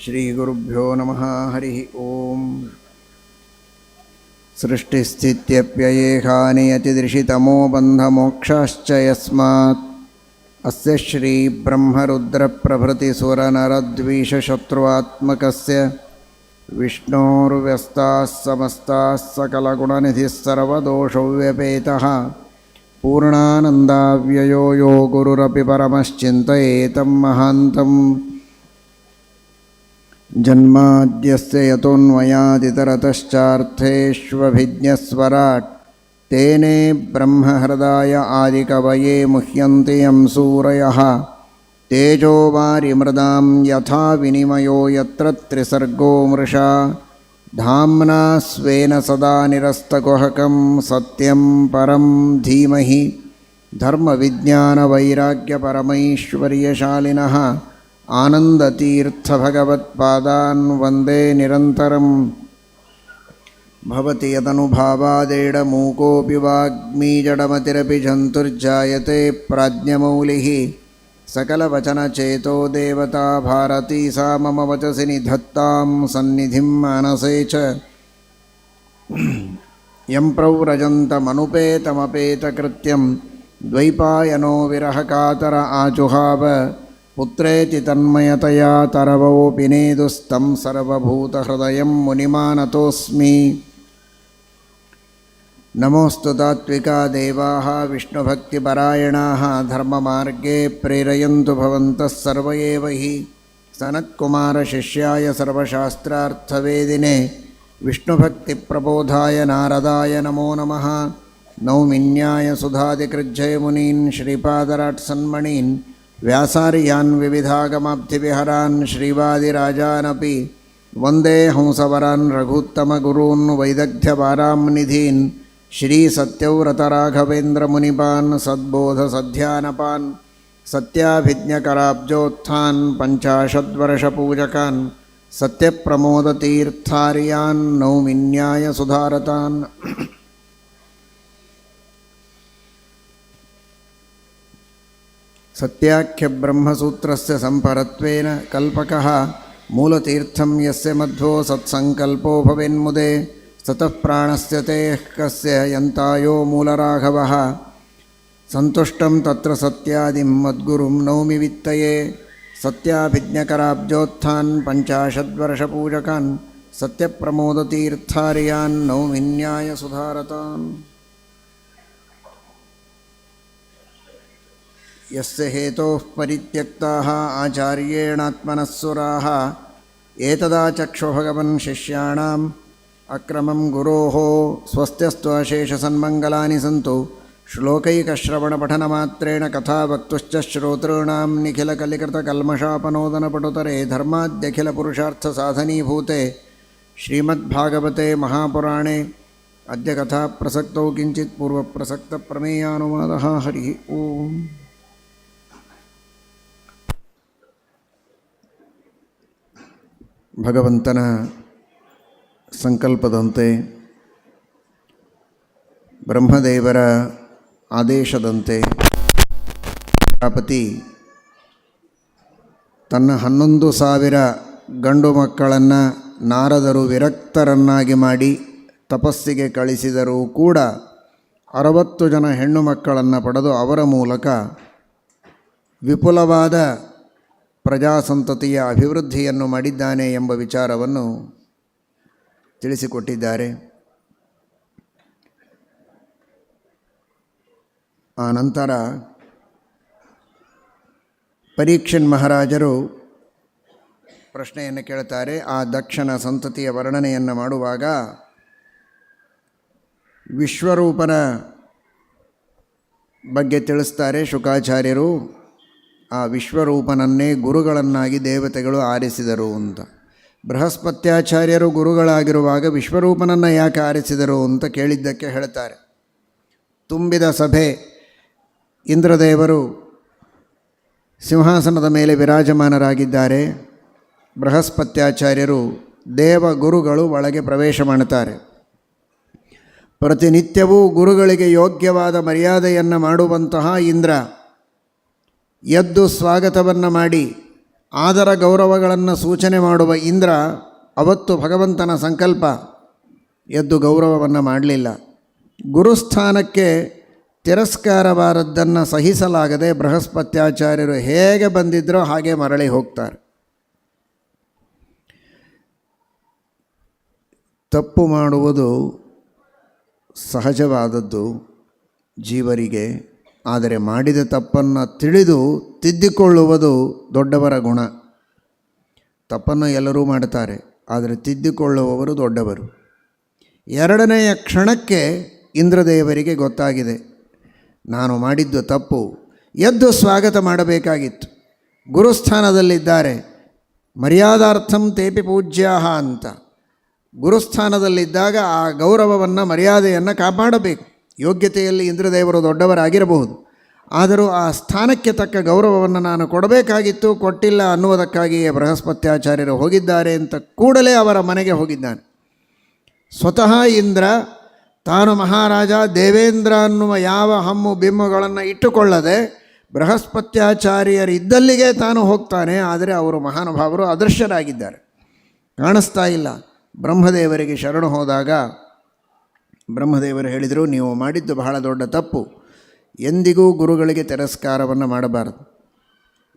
ಶ್ರೀಗುರುಭ್ಯೋ ನಮಃ. ಹರಿ ಓಂ. ಸೃಷ್ಟಿಸ್ಥಿತ್ಯಪ್ಯಯೇಹಾನಿಯತಿದೃಶಿತಮೋ ಬಂಧಮೋಕ್ಷಾಶ್ಚ ಯಸ್ಮಾತ್ ಅಸ್ಯ ಶ್ರೀಬ್ರಹ್ಮರುದ್ರಪ್ರಭೃತಿಸುರನರದ್ವೀಷಶತ್ರುವಾತ್ಮಕಸ್ಯ ವಿಷ್ಣೋರ್ವ್ಯಸ್ತಾಃ ಸಮಸ್ತಾಃ ಸಕಲಗುಣನಿಧಿಃ ಸರ್ವದೋಷವ್ಯಪೇತಃ ಪೂರ್ಣಾನಂದಾವ್ಯಯೋ ಯೋ ಗುರುರಪಿ ಪರಮಶ್ಚಿಂತಯೇತಂ ಮಹಾಂತಂ. ಜನ್ಮಾದ್ಯಸ್ಯ ಯತೋನ್ಮಯಾದಿತರತಶ್ಚಾರ್ಥೇಷ್ವಭಿಜ್ಞಸ್ವರಾಟ್ ತೇನೇ ಬ್ರಹ್ಮಹೃದಾಯ ಆದಿಕವಯೇ ಮುಹ್ಯಂತಿ ಯಂ ಸೂರಯಃ. ತೇಜೋವಾರಿಮೃದಾಂ ಯಥಾ ವಿನಿಮಯೋ ಯತ್ರ ತ್ರಿಸರ್ಗೋ ಮೃಷಾ ಧಾಮ್ನಾ ಸ್ವೇನ ಸದಾ ನಿರಸ್ತಕುಹಕಂ ಸತ್ಯಂ ಪರಂ ಧೀಮಹಿ. ಧರ್ಮವಿಜ್ಞಾನವೈರಾಗ್ಯಪರಮೈಶ್ವರ್ಯಶಾಲಿನಃ ಆನಂದತೀರ್ಥಭಗವತ್ಪಾದಾನ್ ವಂದೇ ನಿರಂತರಂ. ಭವತಿ ಯದನುಭಾವಾದೇಡಮೂಕೋऽಪಿ ವಾಗ್ಮೀಜಡಮತಿರಪಿ ಜಂತುರ್ಜಾಯತೆ ಪ್ರಾಜ್ಞಮೌಲಿಃ. ಸಕಲವಚನಚೇತೋ ದೇವತಾ ಭಾರತೀ ಸಾ ಮಮ ವಚಸಿ ನಿಧತ್ತಾಂ ಸನ್ನಿಧಿಂ ಮಾನಸೇ ಚ. ಯಂ ಪ್ರವ್ರಜन्तಮನುಪೇತಮಪೇತಕೃತ್ಯಂ ದ್ವೈಪಾಯನೋ ವಿರಹಕಾತರ ಆಜುಹಾವ. ಪುತ್ರೇತಿ ತನ್ಮಯತಯಾ ತರವೋಪಿ ನೇದುಸ್तं ಸರ್ವಭೂತಹೃದಯಂ ಮುನಿಮಾನತೋಸ್ಮಿ. ನಮೋऽस्तु ತಾತ್ವಿಕಾ ದೇವಾಃ ವಿಷ್ಣುಭಕ್ತಿಪರಾಯಣಾಃ ಧರ್ಮಮಾರ್ಗೇ ಪ್ರೇರಯन्तु ಭವಂತಃ ಸರ್ವ ಏವ ಹಿ. ಸನತ್ಕುಮಾರಶಿಷ್ಯಾಯ ಸರ್ವಶಾಸ್ತ್ರಾರ್ಥವೇದಿನೇ ವಿಷ್ಣುಭಕ್ತಿಪ್ರಬೋಧಾಯ ನಾರದಾಯ ನಮೋ ನಮಃ. ನೌಮಿನ್ಯಾಯ ಸುಧಾದಿಕೃಜ್ಜಯಮುನೀನ್ ಶ್ರೀಪಾದರಾಟ್ಸನ್ಮಣೀನ್ ವ್ಯಾಸಾರ್ಯಾನ್ ವಿವಿಧಾಗಮಾಬ್ಧಿವಿಹರಾನ್ ಶ್ರೀವಾದಿರಾಜಾನಪಿ ವಂದೇ ಹಂಸವರಾನ್ ರಘುತ್ತಮಗುರೂನ್ ವೈದಗ್ಧ್ಯಪಾರಾಂನಿಧೀನ್. ಶ್ರೀಸತ್ಯವ್ರತರಾಘವೇಂದ್ರಮುನಿಪಾನ್ ಸದ್ಬೋಧಸಧ್ಯಾನಪಾನ್ ಸತ್ಯಾಭಿಜ್ಞಕರಾಬ್ಜೋತ್ಥಾನ್ ಪಂಚಾಶದ್ವರ್ಷಪೂಜಕಾನ್ ಸತ್ಯಪ್ರಮೋದತೀರ್ಥಾರ್ಯಾನ್ ನೌಮಿನ್ಯಾಯ ಸುಧಾರತಾನ್. ಸತ್ಯಾಖ್ಯಬ್ರಹ್ಮಸೂತ್ರಸ್ಯ ಸಂಪರತ್ವೇನ ಕಲ್ಪಕಃ ಮೂಲತೀರ್ಥಂ ಯಸ್ಯ ಮಧ್ವೋ ಸತ್ಸಂಕಲ್ಪೋ ಭವೇನ್ಮುದೆ. ಸತಃ ಪ್ರಾಣಸ್ಯ ತೇಃ ಕಸ್ಯ ಯಂತಾಯೋ ಮೂಲರಾಘವಃ. ಸಂತುಷ್ಟಂ ತತ್ರ ಸತ್ಯಾದಿಂ ಮದ್ಗುರುಂ ನೌಮಿ ವಿತ್ತಯೇ. ಸತ್ಯಾಭಿಜ್ಞಕರಾಬ್ಜೋತ್ಥಾನ್ ಪಂಚಾಶದ್ವರ್ಷಪೂಜಕಾನ್ ಸತ್ಯಪ್ರಮೋದತೀರ್ಥಾರ್ಯಾನ್ ನೌಮಿನ್ಯಾಯ ಸುಧಾರತಾನ್. ಯಸ್ಯ ಹೇತೋಃ ಪರಿತ್ಯಕ್ತಾಃ ಆಚಾರ್ಯೇಣಾತ್ಮನಃ ಸುರಾಃ ಏತದಾಚಕ್ಷು ಭಗವನ್ ಶಿಷ್ಯಾಣಾಂ ಅಕ್ರಮಂ ಗುರೋಃ. ಸ್ವಸ್ತ್ಯಸ್ತು ಅಶೇಷಸನ್ಮಂಗಲಾನಿ ಸಂತು. ಶ್ಲೋಕೈಕಶ್ರವಣಪಠನಮಾತ್ರೇಣ ಕಥಾ ವಕ್ತುಶ್ಚ ಶ್ರೋತॄಣಾಂ ನಿಖಿಲಕಲಿಕೃತಕಲ್ಮಷಾಪನೋದನಪಟುತರೆ ಧರ್ಮಾದ್ಯಖಿಲಪುರುಷಾರ್ಥಸಾಧನೀಭೂತೆ ಶ್ರೀಮದ್ಭಾಗವತೆ ಮಹಾಪುರಾಣೇ ಅದ್ಯ ಕಥಾಪ್ರಸಕ್ತೌ ಕಿಂಚಿತ್ ಪೂರ್ವಪ್ರಸಕ್ತಪ್ರಮೇಯಾನುವಾದಃ. ಹರಿ ಓಂ. ಭಗವಂತನ ಸಂಕಲ್ಪದಂತೆ ಬ್ರಹ್ಮದೇವರ ಆದೇಶದಂತೆ ಪ್ರಜಾಪತಿ ತನ್ನ 11,000 ಗಂಡು ಮಕ್ಕಳನ್ನು ನಾರದರು ವಿರಕ್ತರನ್ನಾಗಿ ಮಾಡಿ ತಪಸ್ಸಿಗೆ ಕಳಿಸಿದರೂ ಕೂಡ 60 ಜನ ಹೆಣ್ಣು ಮಕ್ಕಳನ್ನು ಪಡೆದು ಅವರ ಮೂಲಕ ವಿಪುಲವಾದ ಪ್ರಜಾಸಂತತಿಯ ಅಭಿವೃದ್ಧಿಯನ್ನು ಮಾಡಿದ್ದಾನೆ ಎಂಬ ವಿಚಾರವನ್ನು ತಿಳಿಸಿಕೊಟ್ಟಿದ್ದಾರೆ. ಆ ನಂತರ ಪರೀಕ್ಷನ್ ಮಹಾರಾಜರು ಪ್ರಶ್ನೆಯನ್ನು ಕೇಳ್ತಾರೆ. ಆ ದಕ್ಷನ ಸಂತತಿಯ ವರ್ಣನೆಯನ್ನು ಮಾಡುವಾಗ ವಿಶ್ವರೂಪನ ಬಗ್ಗೆ ತಿಳಿಸ್ತಾರೆ ಶುಕಾಚಾರ್ಯರು. ಆ ವಿಶ್ವರೂಪನನ್ನೇ ಗುರುಗಳನ್ನಾಗಿ ದೇವತೆಗಳು ಆರಿಸಿದರು ಅಂತ. ಬೃಹಸ್ಪತ್ಯಾಚಾರ್ಯರು ಗುರುಗಳಾಗಿರುವಾಗ ವಿಶ್ವರೂಪನನ್ನು ಯಾಕೆ ಆರಿಸಿದರು ಅಂತ ಕೇಳಿದ್ದಕ್ಕೆ ಹೇಳ್ತಾರೆ. ತುಂಬಿದ ಸಭೆ, ಇಂದ್ರದೇವರು ಸಿಂಹಾಸನದ ಮೇಲೆ ವಿರಾಜಮಾನರಾಗಿದ್ದಾರೆ. ಬೃಹಸ್ಪತ್ಯಾಚಾರ್ಯರು ದೇವಗುರುಗಳು ಒಳಗೆ ಪ್ರವೇಶ ಮಾಡುತ್ತಾರೆ. ಪ್ರತಿನಿತ್ಯವೂ ಗುರುಗಳಿಗೆ ಯೋಗ್ಯವಾದ ಮರ್ಯಾದೆಯನ್ನು ಮಾಡುವಂತಹ ಇಂದ್ರ ಎದ್ದು ಸ್ವಾಗತವನ್ನು ಮಾಡಿ ಆದರ ಗೌರವಗಳನ್ನು ಸೂಚನೆ ಮಾಡುವ ಇಂದ್ರ ಅವತ್ತು ಭಗವಂತನ ಸಂಕಲ್ಪ ಎದ್ದು ಗೌರವವನ್ನು ಮಾಡಲಿಲ್ಲ. ಗುರುಸ್ಥಾನಕ್ಕೆ ತಿರಸ್ಕಾರವಾದದ್ದನ್ನು ಸಹಿಸಲಾಗದೆ ಬೃಹಸ್ಪತ್ಯಾಚಾರ್ಯರು ಹೇಗೆ ಬಂದಿದ್ದರೋ ಹಾಗೆ ಮರಳಿ ಹೋಗ್ತಾರೆ. ತಪ್ಪು ಮಾಡುವುದು ಸಹಜವಾದದ್ದು ಜೀವರಿಗೆ, ಆದರೆ ಮಾಡಿದ ತಪ್ಪನ್ನು ತಿಳಿದು ತಿದ್ದಿಕೊಳ್ಳುವುದು ದೊಡ್ಡವರ ಗುಣ. ತಪ್ಪನ್ನು ಎಲ್ಲರೂ ಮಾಡ್ತಾರೆ, ಆದರೆ ತಿದ್ದಿಕೊಳ್ಳುವವರು ದೊಡ್ಡವರು. ಎರಡನೆಯ ಕ್ಷಣಕ್ಕೆ ಇಂದ್ರದೇವರಿಗೆ ಗೊತ್ತಾಗಿದೆ, ನಾನು ಮಾಡಿದ್ದು ತಪ್ಪು, ಎದ್ದು ಸ್ವಾಗತ ಮಾಡಬೇಕಾಗಿತ್ತು. ಗುರುಸ್ಥಾನದಲ್ಲಿದ್ದಾರೆ, ಮರ್ಯಾದಾರ್ಥಂ ತೇಪಿ ಪೂಜ್ಯಾಹ ಅಂತ. ಗುರುಸ್ಥಾನದಲ್ಲಿದ್ದಾಗ ಆ ಗೌರವವನ್ನು ಮರ್ಯಾದೆಯನ್ನು ಕಾಪಾಡಬೇಕು. ಯೋಗ್ಯತೆಯಲ್ಲಿ ಇಂದ್ರದೇವರು ದೊಡ್ಡವರಾಗಿರಬಹುದು, ಆದರೂ ಆ ಸ್ಥಾನಕ್ಕೆ ತಕ್ಕ ಗೌರವವನ್ನು ನಾನು ಕೊಡಬೇಕಾಗಿತ್ತು, ಕೊಟ್ಟಿಲ್ಲ ಅನ್ನುವುದಕ್ಕಾಗಿಯೇ ಬೃಹಸ್ಪತ್ಯಾಚಾರ್ಯರು ಹೋಗಿದ್ದಾರೆ ಅಂತ ಕೂಡಲೇ ಅವರ ಮನೆಗೆ ಹೋಗಿದ್ದಾನೆ. ಸ್ವತಃ ಇಂದ್ರ ತಾನು ಮಹಾರಾಜ ದೇವೇಂದ್ರ ಅನ್ನುವ ಯಾವ ಹಮ್ಮು ಬಿಮ್ಮುಗಳನ್ನು ಇಟ್ಟುಕೊಳ್ಳದೆ ಬೃಹಸ್ಪತ್ಯಾಚಾರ್ಯರಿದ್ದಲ್ಲಿಗೆ ತಾನು ಹೋಗ್ತಾನೆ. ಆದರೆ ಅವರು ಮಹಾನುಭಾವರು ಅದೃಶ್ಯರಾಗಿದ್ದಾರೆ, ಕಾಣಿಸ್ತಾ ಇಲ್ಲ. ಬ್ರಹ್ಮದೇವರಿಗೆ ಶರಣು ಹೋದಾಗ ಬ್ರಹ್ಮದೇವರು ಹೇಳಿದರು, ನೀವು ಮಾಡಿದ್ದು ಬಹಳ ದೊಡ್ಡ ತಪ್ಪು, ಎಂದಿಗೂ ಗುರುಗಳಿಗೆ ತಿರಸ್ಕಾರವನ್ನು ಮಾಡಬಾರದು.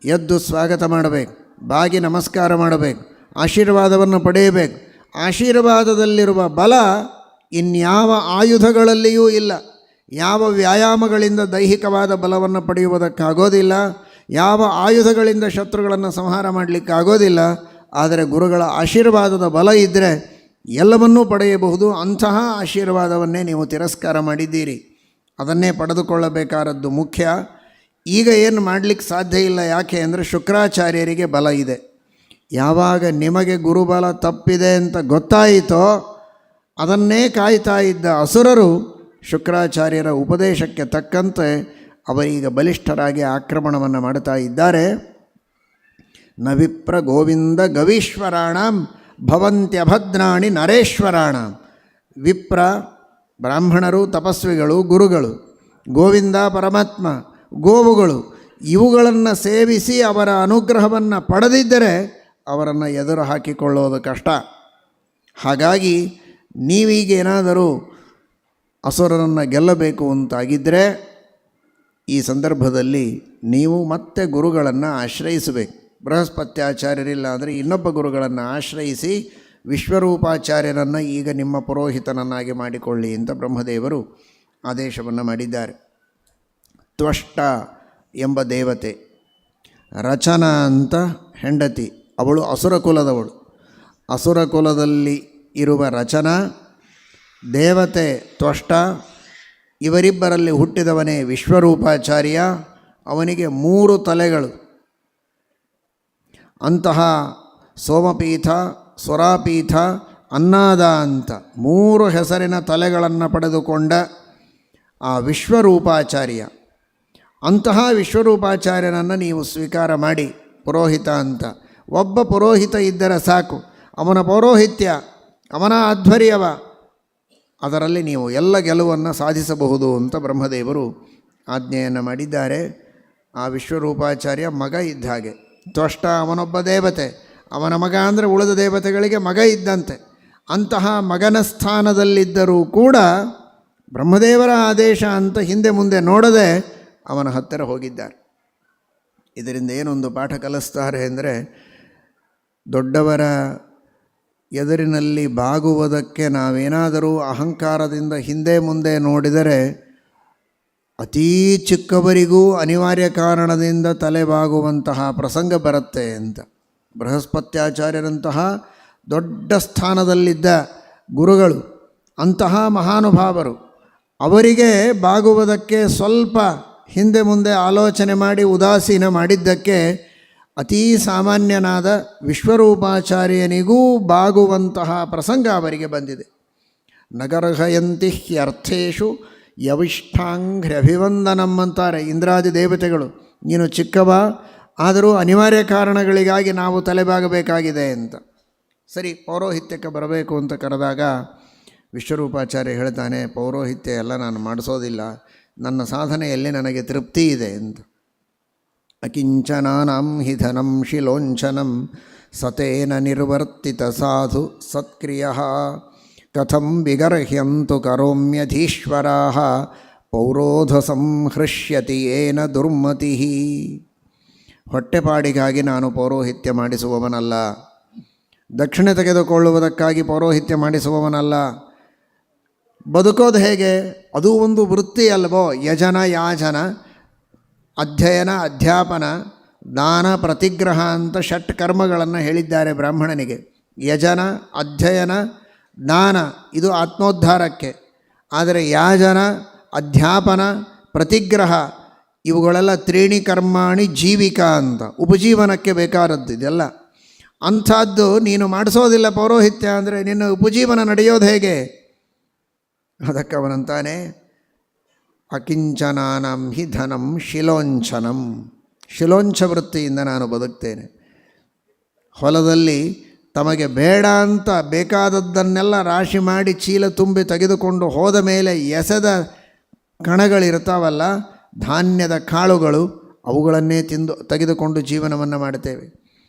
ಎದ್ದು ಸ್ವಾಗತ ಮಾಡಬೇಕು, ಬಾಗಿ ನಮಸ್ಕಾರ ಮಾಡಬೇಕು, ಆಶೀರ್ವಾದವನ್ನು ಪಡೆಯಬೇಕು. ಆಶೀರ್ವಾದದಲ್ಲಿರುವ ಬಲ ಇನ್ಯಾವ ಆಯುಧಗಳಲ್ಲಿಯೂ ಇಲ್ಲ. ಯಾವ ವ್ಯಾಯಾಮಗಳಿಂದ ದೈಹಿಕವಾದ ಬಲವನ್ನು ಪಡೆಯುವುದಕ್ಕಾಗೋದಿಲ್ಲ, ಯಾವ ಆಯುಧಗಳಿಂದ ಶತ್ರುಗಳನ್ನು ಸಂಹಾರ ಮಾಡಲಿಕ್ಕಾಗೋದಿಲ್ಲ. ಆದರೆ ಗುರುಗಳ ಆಶೀರ್ವಾದದ ಬಲ ಇದ್ದರೆ ಎಲ್ಲವನ್ನೂ ಪಡೆಯಬಹುದು. ಅಂತಹ ಆಶೀರ್ವಾದವನ್ನೇ ನೀವು ತಿರಸ್ಕಾರ ಮಾಡಿದ್ದೀರಿ, ಅದನ್ನೇ ಪಡೆದುಕೊಳ್ಳಬೇಕಾದದ್ದು ಮುಖ್ಯ. ಈಗ ಏನು ಮಾಡಲಿಕ್ಕೆ ಸಾಧ್ಯ ಇಲ್ಲ. ಯಾಕೆ ಅಂದರೆ ಶುಕ್ರಾಚಾರ್ಯರಿಗೆ ಬಲ ಇದೆ. ಯಾವಾಗ ನಿಮಗೆ ಗುರುಬಲ ತಪ್ಪಿದೆ ಅಂತ ಗೊತ್ತಾಯಿತೋ ಅದನ್ನೇ ಕಾಯ್ತಾ ಇದ್ದ ಅಸುರರು ಶುಕ್ರಾಚಾರ್ಯರ ಉಪದೇಶಕ್ಕೆ ತಕ್ಕಂತೆ ಅವರೀಗ ಬಲಿಷ್ಠರಾಗಿ ಆಕ್ರಮಣವನ್ನು ಮಾಡ್ತಾ ಇದ್ದಾರೆ. ನ ವಿಪ್ರ ಗೋವಿಂದ ಗವೀಶ್ವರಾಣಂ ಭವಂತ್ಯಭದ್ರಾಣಿ ನರೇಶ್ವರಾಣಂ. ವಿಪ್ರ ಬ್ರಾಹ್ಮಣರು, ತಪಸ್ವಿಗಳು, ಗುರುಗಳು, ಗೋವಿಂದ ಪರಮಾತ್ಮ, ಗೋವುಗಳು, ಇವುಗಳನ್ನು ಸೇವಿಸಿ ಅವರ ಅನುಗ್ರಹವನ್ನು ಪಡೆದಿದ್ದರೆ ಅವರನ್ನು ಎದುರು ಹಾಕಿಕೊಳ್ಳೋದು ಕಷ್ಟ. ಹಾಗಾಗಿ ನೀವೀಗೇನಾದರೂ ಅಸುರರನ್ನು ಗೆಲ್ಲಬೇಕು ಅಂತಾಗಿದ್ದರೆ ಈ ಸಂದರ್ಭದಲ್ಲಿ ನೀವು ಮತ್ತೆ ಗುರುಗಳನ್ನು ಆಶ್ರಯಿಸಬೇಕು. ಬೃಹಸ್ಪತ್ಯಾಚಾರ್ಯರಿಲ್ಲ ಅಂದರೆ ಇನ್ನೊಬ್ಬ ಗುರುಗಳನ್ನು ಆಶ್ರಯಿಸಿ ವಿಶ್ವರೂಪಾಚಾರ್ಯರನ್ನು ಈಗ ನಿಮ್ಮ ಪುರೋಹಿತನನ್ನಾಗಿ ಮಾಡಿಕೊಳ್ಳಿ ಅಂತ ಬ್ರಹ್ಮದೇವರು ಆದೇಶವನ್ನು ಮಾಡಿದ್ದಾರೆ. ತ್ವಷ್ಟ ಎಂಬ ದೇವತೆ, ರಚನಾ ಅಂತ ಹೆಂಡತಿ, ಅವಳು ಅಸುರ ಕುಲದವಳು. ಅಸುರ ಕುಲದಲ್ಲಿ ಇರುವ ರಚನಾ ದೇವತೆ ತ್ವಷ್ಟ, ಇವರಿಬ್ಬರಲ್ಲಿ ಹುಟ್ಟಿದವನೇ ವಿಶ್ವರೂಪಾಚಾರ್ಯ. ಅವನಿಗೆ 3 ತಲೆಗಳು. ಅಂತಹ ಸೋಮಪೀಠ, ಸ್ವರಾಪೀಠ, ಅನ್ನಾದ ಅಂತ 3 ಹೆಸರಿನ ತಲೆಗಳನ್ನು ಪಡೆದುಕೊಂಡ ಆ ವಿಶ್ವರೂಪಾಚಾರ್ಯ. ಅಂತಹ ವಿಶ್ವರೂಪಾಚಾರ್ಯನನ್ನು ನೀವು ಸ್ವೀಕಾರ ಮಾಡಿ ಪುರೋಹಿತ ಅಂತ. ಒಬ್ಬ ಪುರೋಹಿತ ಇದ್ದರೆ ಸಾಕು, ಅವನ ಪೌರೋಹಿತ್ಯ, ಅವನ ಆಧ್ವರ್ಯವ, ಅದರಲ್ಲಿ ನೀವು ಎಲ್ಲ ಗೆಲುವನ್ನು ಸಾಧಿಸಬಹುದು ಅಂತ ಬ್ರಹ್ಮದೇವರು ಆಜ್ಞೆಯನ್ನು ಮಾಡಿದ್ದಾರೆ. ಆ ವಿಶ್ವರೂಪಾಚಾರ್ಯ ಮಗ ಇದ್ದ ಹಾಗೆ. ತ್ವಷ್ಟ ಅವನೊಬ್ಬ ದೇವತೆ, ಅವನ ಮಗ ಅಂದರೆ ಉಳಿದ ದೇವತೆಗಳಿಗೆ ಮಗ ಇದ್ದಂತೆ. ಅಂತಹ ಮಗನ ಸ್ಥಾನದಲ್ಲಿದ್ದರೂ ಕೂಡ ಬ್ರಹ್ಮದೇವರ ಆದೇಶ ಅಂತ ಹಿಂದೆ ಮುಂದೆ ನೋಡದೆ ಅವನ ಹತ್ತಿರ ಹೋಗಿದ್ದಾರೆ. ಇದರಿಂದ ಏನೊಂದು ಪಾಠ ಕಲಿಸ್ತಾರೆ ಅಂದರೆ, ದೊಡ್ಡವರ ಎದುರಿನಲ್ಲಿ ಬಾಗುವುದಕ್ಕೆ ನಾವೇನಾದರೂ ಅಹಂಕಾರದಿಂದ ಹಿಂದೆ ಮುಂದೆ ನೋಡಿದರೆ ಅತೀ ಚಿಕ್ಕವರಿಗೂ ಅನಿವಾರ್ಯ ಕಾರಣದಿಂದ ತಲೆಬಾಗುವಂತಹ ಪ್ರಸಂಗ ಬರುತ್ತೆ ಅಂತ. ಬೃಹಸ್ಪತ್ಯಾಚಾರ್ಯರಂತಹ ದೊಡ್ಡ ಸ್ಥಾನದಲ್ಲಿದ್ದ ಗುರುಗಳು, ಅಂತಹ ಮಹಾನುಭಾವರು, ಅವರಿಗೆ ಬಾಗುವುದಕ್ಕೆ ಸ್ವಲ್ಪ ಹಿಂದೆ ಮುಂದೆ ಆಲೋಚನೆ ಮಾಡಿ ಉದಾಸೀನ ಮಾಡಿದ್ದಕ್ಕೆ ಅತೀ ಸಾಮಾನ್ಯನಾದ ವಿಶ್ವರೂಪಾಚಾರ್ಯನಿಗೂ ಬಾಗುವಂತಹ ಪ್ರಸಂಗ ಅವರಿಗೆ ಬಂದಿದೆ. ನಗರ್ಹಯಂತಿ ಹ್ಯರ್ಥೇಶು ಯವಿಷ್ಠಾಂಘ್ರ್ಯಭಿವಂದನಂ ಅಂತಾರೆ ಇಂದ್ರಾದಿ ದೇವತೆಗಳು. ನೀನು ಚಿಕ್ಕವ, ಆದರೂ ಅನಿವಾರ್ಯ ಕಾರಣಗಳಿಗಾಗಿ ನಾವು ತಲೆಬಾಗಬೇಕಾಗಿದೆ ಅಂತ. ಸರಿ, ಪೌರೋಹಿತ್ಯಕ್ಕೆ ಬರಬೇಕು ಅಂತ ಕರೆದಾಗ ವಿಶ್ವರೂಪಾಚಾರ್ಯ ಹೇಳ್ತಾನೆ, ಪೌರೋಹಿತ್ಯ ಎಲ್ಲ ನಾನು ಮಾಡಿಸೋದಿಲ್ಲ, ನನ್ನ ಸಾಧನೆಯಲ್ಲಿ ನನಗೆ ತೃಪ್ತಿ ಇದೆ ಅಂತ. ಅಕಿಂಚನಾನಾಂ ಹಿ ಧನಂ ಶಿಲೋಂಚನಂ ಸತೇನ ನಿರ್ವರ್ತಿತ ಸಾಧು ಸತ್ಕ್ರಿಯಃ ಕಥಂ ವಿಗರ್ಹ್ಯಂತು ಕರೋಮ್ಯಧೀಶ್ವರಾಃ ಪೌರೋಧ ಸಂಹೃಷ್ಯತಿ ಏನ ದುರ್ಮತಿ. ಹೊಟ್ಟೆಪಾಡಿಗಾಗಿ ನಾನು ಪೌರೋಹಿತ್ಯ ಮಾಡಿಸುವವನಲ್ಲ, ದಕ್ಷಿಣೆ ತೆಗೆದುಕೊಳ್ಳುವುದಕ್ಕಾಗಿ ಪೌರೋಹಿತ್ಯ ಮಾಡಿಸುವವನಲ್ಲ. ಬದುಕೋದು ಹೇಗೆ? ಅದು ಒಂದು ವೃತ್ತಿ ಅಲ್ವೋ? ಯಜನ ಯಾಜನ, ಅಧ್ಯಯನ ಅಧ್ಯಾಪನ, ದಾನ ಪ್ರತಿಗ್ರಹ ಅಂತ ಷಟ್ ಕರ್ಮಗಳನ್ನು ಹೇಳಿದ್ದಾರೆ ಬ್ರಾಹ್ಮಣನಿಗೆ. ಯಜನ, ಅಧ್ಯಯನ, ದಾನ ಇದು ಆತ್ಮೋದ್ಧಾರಕ್ಕೆ. ಆದರೆ ಯಾಜನ, ಅಧ್ಯಾಪನ, ಪ್ರತಿಗ್ರಹ ಇವುಗಳೆಲ್ಲ ತ್ರೀಣಿ ಕರ್ಮಾಣಿ ಜೀವಿಕಾ ಅಂತ, ಉಪಜೀವನಕ್ಕೆ ಬೇಕಾದದ್ದು ಇದೆಲ್ಲ. ಅಂಥದ್ದು ನೀನು ಮಾಡಿಸೋದಿಲ್ಲ ಪೌರೋಹಿತ್ಯ ಅಂದರೆ ನಿನ್ನ ಉಪಜೀವನ ನಡೆಯೋದು ಹೇಗೆ? ಅದಕ್ಕೆ ಅವನಂತಾನೆ, ಅಕಿಂಚನಾನಂ ಹಿ ಧನಂ ಶಿಲೋಂಚನಂ. ಶಿಲೋಂಚ ವೃತ್ತಿಯಿಂದ ನಾನು ಬದುಕ್ತೇನೆ. ಹೊಲದಲ್ಲಿ ತಮಗೆ ಬೇಡ ಅಂತ ಬೇಕಾದದ್ದನ್ನೆಲ್ಲ ರಾಶಿ ಮಾಡಿ ಚೀಲ ತುಂಬಿ ತೆಗೆದುಕೊಂಡು ಹೋದ ಮೇಲೆ ಎಸೆದ ಕಣಗಳಿರ್ತಾವಲ್ಲ, ಧಾನ್ಯದ ಕಾಳುಗಳು, ಅವುಗಳನ್ನೇ ತೆಗೆದುಕೊಂಡು ಜೀವನವನ್ನು ಮಾಡ್ತೇವೆ.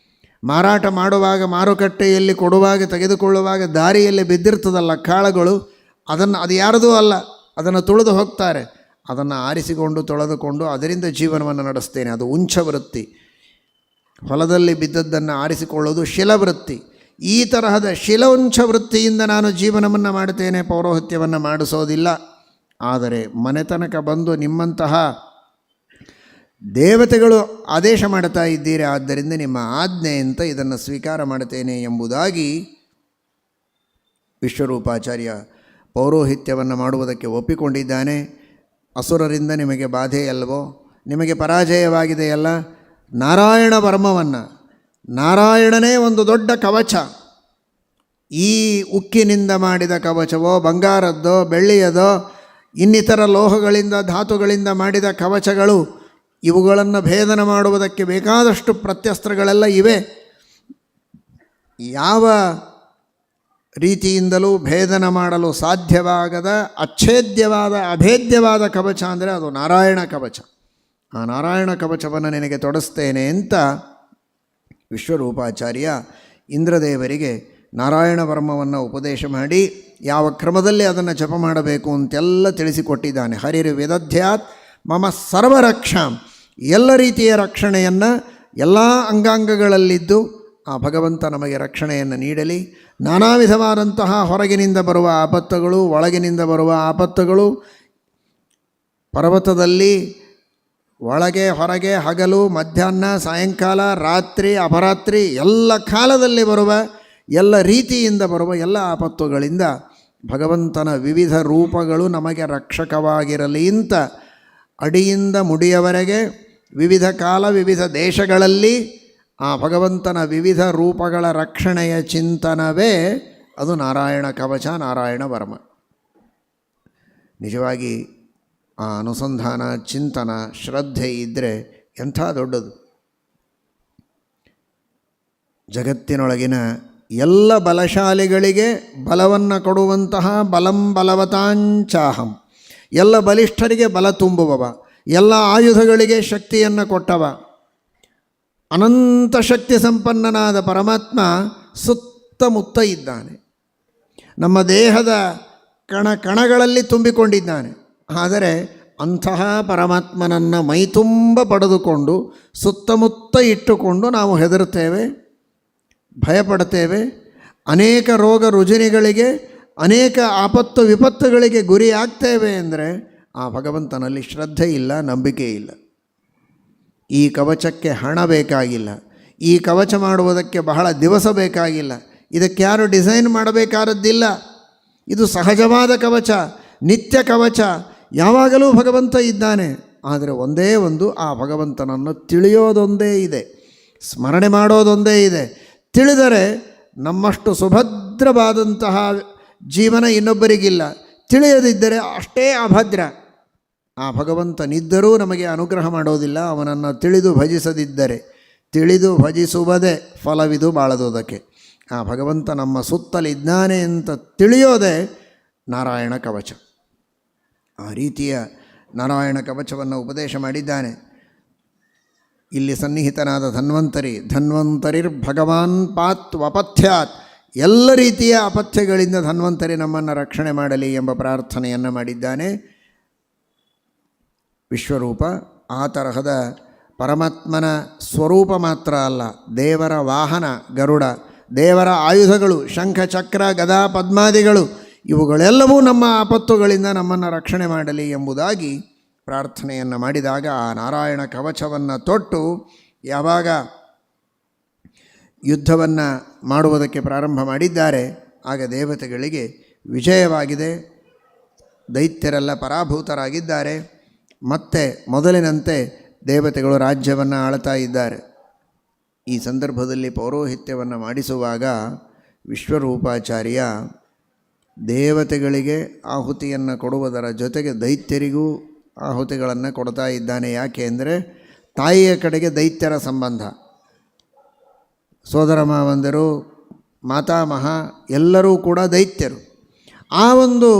ಮಾರಾಟ ಮಾಡುವಾಗ, ಮಾರುಕಟ್ಟೆಯಲ್ಲಿ ಕೊಡುವಾಗ, ತೆಗೆದುಕೊಳ್ಳುವಾಗ ದಾರಿಯಲ್ಲಿ ಬಿದ್ದಿರ್ತದಲ್ಲ ಕಾಳುಗಳು, ಅದು ಯಾರದೂ ಅಲ್ಲ, ಅದನ್ನು ತುಳಿದು ಹೋಗ್ತಾರೆ. ಅದನ್ನು ಆರಿಸಿಕೊಂಡು ತೊಳೆದುಕೊಂಡು ಅದರಿಂದ ಜೀವನವನ್ನು ನಡೆಸ್ತೇನೆ. ಅದು ಉಂಚವೃತ್ತಿ. ಹೊಲದಲ್ಲಿ ಬಿದ್ದದ್ದನ್ನು ಆರಿಸಿಕೊಳ್ಳೋದು ಶಿಲವೃತ್ತಿ. ಈ ತರಹದ ಶಿಲವಂಚ ವೃತ್ತಿಯಿಂದ ನಾನು ಜೀವನವನ್ನು ಮಾಡ್ತೇನೆ, ಪೌರೋಹಿತ್ಯವನ್ನು ಮಾಡಿಸೋದಿಲ್ಲ. ಆದರೆ ಮನೆತನಕ ಬಂದು ನಿಮ್ಮಂತಹ ದೇವತೆಗಳು ಆದೇಶ ಮಾಡ್ತಾ ಇದ್ದೀರಿ, ಆದ್ದರಿಂದ ನಿಮ್ಮ ಆಜ್ಞೆ ಅಂತ ಇದನ್ನು ಸ್ವೀಕಾರ ಮಾಡ್ತೇನೆ ಎಂಬುದಾಗಿ ವಿಶ್ವರೂಪಾಚಾರ್ಯ ಪೌರೋಹಿತ್ಯವನ್ನು ಮಾಡುವುದಕ್ಕೆ ಒಪ್ಪಿಕೊಂಡಿದ್ದಾನೆ. ಅಸುರರಿಂದ ನಿಮಗೆ ಬಾಧೆಯಲ್ವೋ, ನಿಮಗೆ ಪರಾಜಯವಾಗಿದೆಯಲ್ಲ, ನಾರಾಯಣ ವರ್ಮವನ್ನು, ನಾರಾಯಣನೇ ಒಂದು ದೊಡ್ಡ ಕವಚ, ಈ ಉಕ್ಕಿನಿಂದ ಮಾಡಿದ ಕವಚವೋ, ಬಂಗಾರದ್ದೋ, ಬೆಳ್ಳಿಯದೋ, ಇನ್ನಿತರ ಲೋಹಗಳಿಂದ ಧಾತುಗಳಿಂದ ಮಾಡಿದ ಕವಚಗಳು, ಇವುಗಳನ್ನು ಭೇದನ ಮಾಡುವುದಕ್ಕೆ ಬೇಕಾದಷ್ಟು ಪ್ರತ್ಯಸ್ತ್ರಗಳೆಲ್ಲ ಇವೆ. ಯಾವ ರೀತಿಯಿಂದಲೂ ಭೇದನ ಮಾಡಲು ಸಾಧ್ಯವಾಗದ ಅಚ್ಛೇದ್ಯವಾದ ಅಭೇದ್ಯವಾದ ಕವಚ ಅಂದರೆ ಅದು ನಾರಾಯಣ ಕವಚ. ಆ ನಾರಾಯಣ ಕವಚವನ್ನು ನಿನಗೆ ತೊಡಿಸ್ತೇನೆ ಅಂತ ವಿಶ್ವರೂಪಾಚಾರ್ಯ ಇಂದ್ರದೇವರಿಗೆ ನಾರಾಯಣ ವರ್ಮವನ್ನು ಉಪದೇಶ ಮಾಡಿ ಯಾವ ಕ್ರಮದಲ್ಲಿ ಅದನ್ನು ಜಪ ಮಾಡಬೇಕು ಅಂತೆಲ್ಲ ತಿಳಿಸಿಕೊಟ್ಟಿದ್ದಾನೆ. ಹರಿರು ವಿದಧ್ಯಾತ್ ಮಮ ಸರ್ವರಕ್ಷಾಂ, ಎಲ್ಲ ರೀತಿಯ ರಕ್ಷಣೆಯನ್ನು ಎಲ್ಲ ಅಂಗಾಂಗಗಳಲ್ಲಿದ್ದು ಆ ಭಗವಂತ ನಮಗೆ ರಕ್ಷಣೆಯನ್ನು ನೀಡಲಿ. ನಾನಾ ವಿಧವಾದಂತಹ ಹೊರಗಿನಿಂದ ಬರುವ ಆಪತ್ತುಗಳು, ಒಳಗಿನಿಂದ ಬರುವ ಆಪತ್ತುಗಳು, ಪರ್ವತದಲ್ಲಿ ಒಳಗೆ ಹೊರಗೆ, ಹಗಲು ಮಧ್ಯಾಹ್ನ ಸಾಯಂಕಾಲ ರಾತ್ರಿ ಅಪರಾತ್ರಿ ಎಲ್ಲ ಕಾಲದಲ್ಲಿ ಬರುವ, ಎಲ್ಲ ರೀತಿಯಿಂದ ಬರುವ ಎಲ್ಲ ಆಪತ್ತುಗಳಿಂದ ಭಗವಂತನ ವಿವಿಧ ರೂಪಗಳು ನಮಗೆ ರಕ್ಷಕವಾಗಿರಲಿ ಅಂತ ಅಡಿಯಿಂದ ಮುಡಿಯವರೆಗೆ ವಿವಿಧ ಕಾಲ ವಿವಿಧ ದೇಶಗಳಲ್ಲಿ ಆ ಭಗವಂತನ ವಿವಿಧ ರೂಪಗಳ ರಕ್ಷಣೆಯ ಚಿಂತನವೇ ಅದು ನಾರಾಯಣ ಕವಚ, ನಾರಾಯಣ ವರ್ಮ. ನಿಜವಾಗಿ ಆ ಅನುಸಂಧಾನ, ಚಿಂತನ, ಶ್ರದ್ಧೆ ಇದ್ದರೆ ಎಂಥ ದೊಡ್ಡದು. ಜಗತ್ತಿನೊಳಗಿನ ಎಲ್ಲ ಬಲಶಾಲಿಗಳಿಗೆ ಬಲವನ್ನು ಕೊಡುವಂತಹ ಬಲಂ ಬಲವತಾಂಚಾಹಂ, ಎಲ್ಲ ಬಲಿಷ್ಠರಿಗೆ ಬಲ ತುಂಬುವವ, ಎಲ್ಲ ಆಯುಧಗಳಿಗೆ ಶಕ್ತಿಯನ್ನು ಕೊಟ್ಟವ, ಅನಂತ ಶಕ್ತಿ ಸಂಪನ್ನನಾದ ಪರಮಾತ್ಮ ಸುತ್ತಮುತ್ತ ಇದ್ದಾನೆ. ನಮ್ಮ ದೇಹದ ಕಣಗಳಲ್ಲಿ ತುಂಬಿಕೊಂಡಿದ್ದಾನೆ. ಆದರೆ ಅಂತಹ ಪರಮಾತ್ಮನನ್ನು ಮೈತುಂಬ ಪಡೆದುಕೊಂಡು ಸುತ್ತಮುತ್ತ ಇಟ್ಟುಕೊಂಡು ನಾವು ಹೆದರುತ್ತೇವೆ, ಭಯಪಡ್ತೇವೆ. ಅನೇಕ ರೋಗ ರುಜಿನಿಗಳಿಗೆ, ಅನೇಕ ಆಪತ್ತು ವಿಪತ್ತುಗಳಿಗೆ ಗುರಿ ಆಗ್ತೇವೆ ಅಂದರೆ ಆ ಭಗವಂತನಲ್ಲಿ ಶ್ರದ್ಧೆ ಇಲ್ಲ, ನಂಬಿಕೆ ಇಲ್ಲ. ಈ ಕವಚಕ್ಕೆ ಹಣ ಬೇಕಾಗಿಲ್ಲ, ಈ ಕವಚ ಮಾಡುವುದಕ್ಕೆ ಬಹಳ ದಿವಸ ಬೇಕಾಗಿಲ್ಲ, ಇದಕ್ಕೆ ಯಾರು ಡಿಸೈನ್ ಮಾಡಬೇಕಾದದ್ದಿಲ್ಲ. ಇದು ಸಹಜವಾದ ಕವಚ, ನಿತ್ಯ ಕವಚ, ಯಾವಾಗಲೂ ಭಗವಂತ ಇದ್ದಾನೆ. ಆದರೆ ಒಂದೇ ಒಂದು, ಆ ಭಗವಂತನನ್ನು ತಿಳಿಯೋದೊಂದೇ ಇದೆ, ಸ್ಮರಣೆ ಮಾಡೋದೊಂದೇ ಇದೆ. ತಿಳಿದರೆ ನಮ್ಮಷ್ಟು ಸುಭದ್ರವಾದಂತಹ ಜೀವನ ಇನ್ನೊಬ್ಬರಿಗಿಲ್ಲ. ತಿಳಿಯದಿದ್ದರೆ ಅಷ್ಟೇ ಅಭದ್ರ. ಆ ಭಗವಂತನಿದ್ದರೂ ನಮಗೆ ಅನುಗ್ರಹ ಮಾಡೋದಿಲ್ಲ, ಅವನನ್ನು ತಿಳಿದು ಭಜಿಸದಿದ್ದರೆ. ತಿಳಿದು ಭಜಿಸುವುದೇ ಫಲವಿದು ಬಾಳದುದಕ್ಕೆ. ಆ ಭಗವಂತ ನಮ್ಮ ಸುತ್ತಲಿದ್ದಾನೆ ಅಂತ ತಿಳಿಯೋದೇ ನಾರಾಯಣ ಕವಚ. ಆ ರೀತಿಯ ನಾರಾಯಣ ಕವಚವನ್ನು ಉಪದೇಶ ಮಾಡಿದ್ದಾನೆ. ಇಲ್ಲಿ ಸನ್ನಿಹಿತನಾದ ಧನ್ವಂತರಿರ್ ಭಗವಾನ್ ಪಾತ್ ವಪಥ್ಯಾತ್, ಎಲ್ಲ ರೀತಿಯ ಅಪಥ್ಯಗಳಿಂದ ಧನ್ವಂತರಿ ನಮ್ಮನ್ನು ರಕ್ಷಣೆ ಮಾಡಲಿ ಎಂಬ ಪ್ರಾರ್ಥನೆಯನ್ನು ಮಾಡಿದ್ದಾನೆ. ವಿಶ್ವರೂಪ ಆ ತರಹದ ಪರಮಾತ್ಮನ ಸ್ವರೂಪ ಮಾತ್ರ ಅಲ್ಲ, ದೇವರ ವಾಹನ ಗರುಡ, ದೇವರ ಆಯುಧಗಳು ಶಂಖ ಚಕ್ರ ಗದಾ ಪದ್ಮಾದಿಗಳು, ಇವುಗಳೆಲ್ಲವೂ ನಮ್ಮ ಆಪತ್ತುಗಳಿಂದ ನಮ್ಮನ್ನು ರಕ್ಷಣೆ ಮಾಡಲಿ ಎಂಬುದಾಗಿ ಪ್ರಾರ್ಥನೆಯನ್ನು ಮಾಡಿದಾಗ ಆ ನಾರಾಯಣ ಕವಚವನ್ನು ತೊಟ್ಟು ಯಾವಾಗ ಯುದ್ಧವನ್ನು ಮಾಡುವುದಕ್ಕೆ ಪ್ರಾರಂಭ ಮಾಡಿದ್ದಾರೆ, ಆಗ ದೇವತೆಗಳಿಗೆ ವಿಜಯವಾಗಿದೆ. ದೈತ್ಯರೆಲ್ಲ ಪರಾಭೂತರಾಗಿದ್ದಾರೆ. ಮತ್ತೆ ಮೊದಲಿನಂತೆ ದೇವತೆಗಳು ರಾಜ್ಯವನ್ನು ಆಳ್ತಾ ಇದ್ದಾರೆ. ಈ ಸಂದರ್ಭದಲ್ಲಿ ಪೌರೋಹಿತ್ಯವನ್ನು ಮಾಡಿಸುವಾಗ ವಿಶ್ವರೂಪಾಚಾರ್ಯ ದೇವತೆಗಳಿಗೆ ಆಹುತಿಯನ್ನು ಕೊಡುವುದರ ಜೊತೆಗೆ ದೈತ್ಯರಿಗೂ ಆಹುತಿಗಳನ್ನು ಕೊಡ್ತಾ ಇದ್ದಾನೆ. ಯಾಕೆ ಅಂದರೆ ತಾಯಿಯ ಕಡೆಗೆ ದೈತ್ಯರ ಸಂಬಂಧ, ಸೋದರ ಮಾವಂದಿರು, ಮಾತಾಮಹ ಎಲ್ಲರೂ ಕೂಡ ದೈತ್ಯರು. ಆ ಒಂದು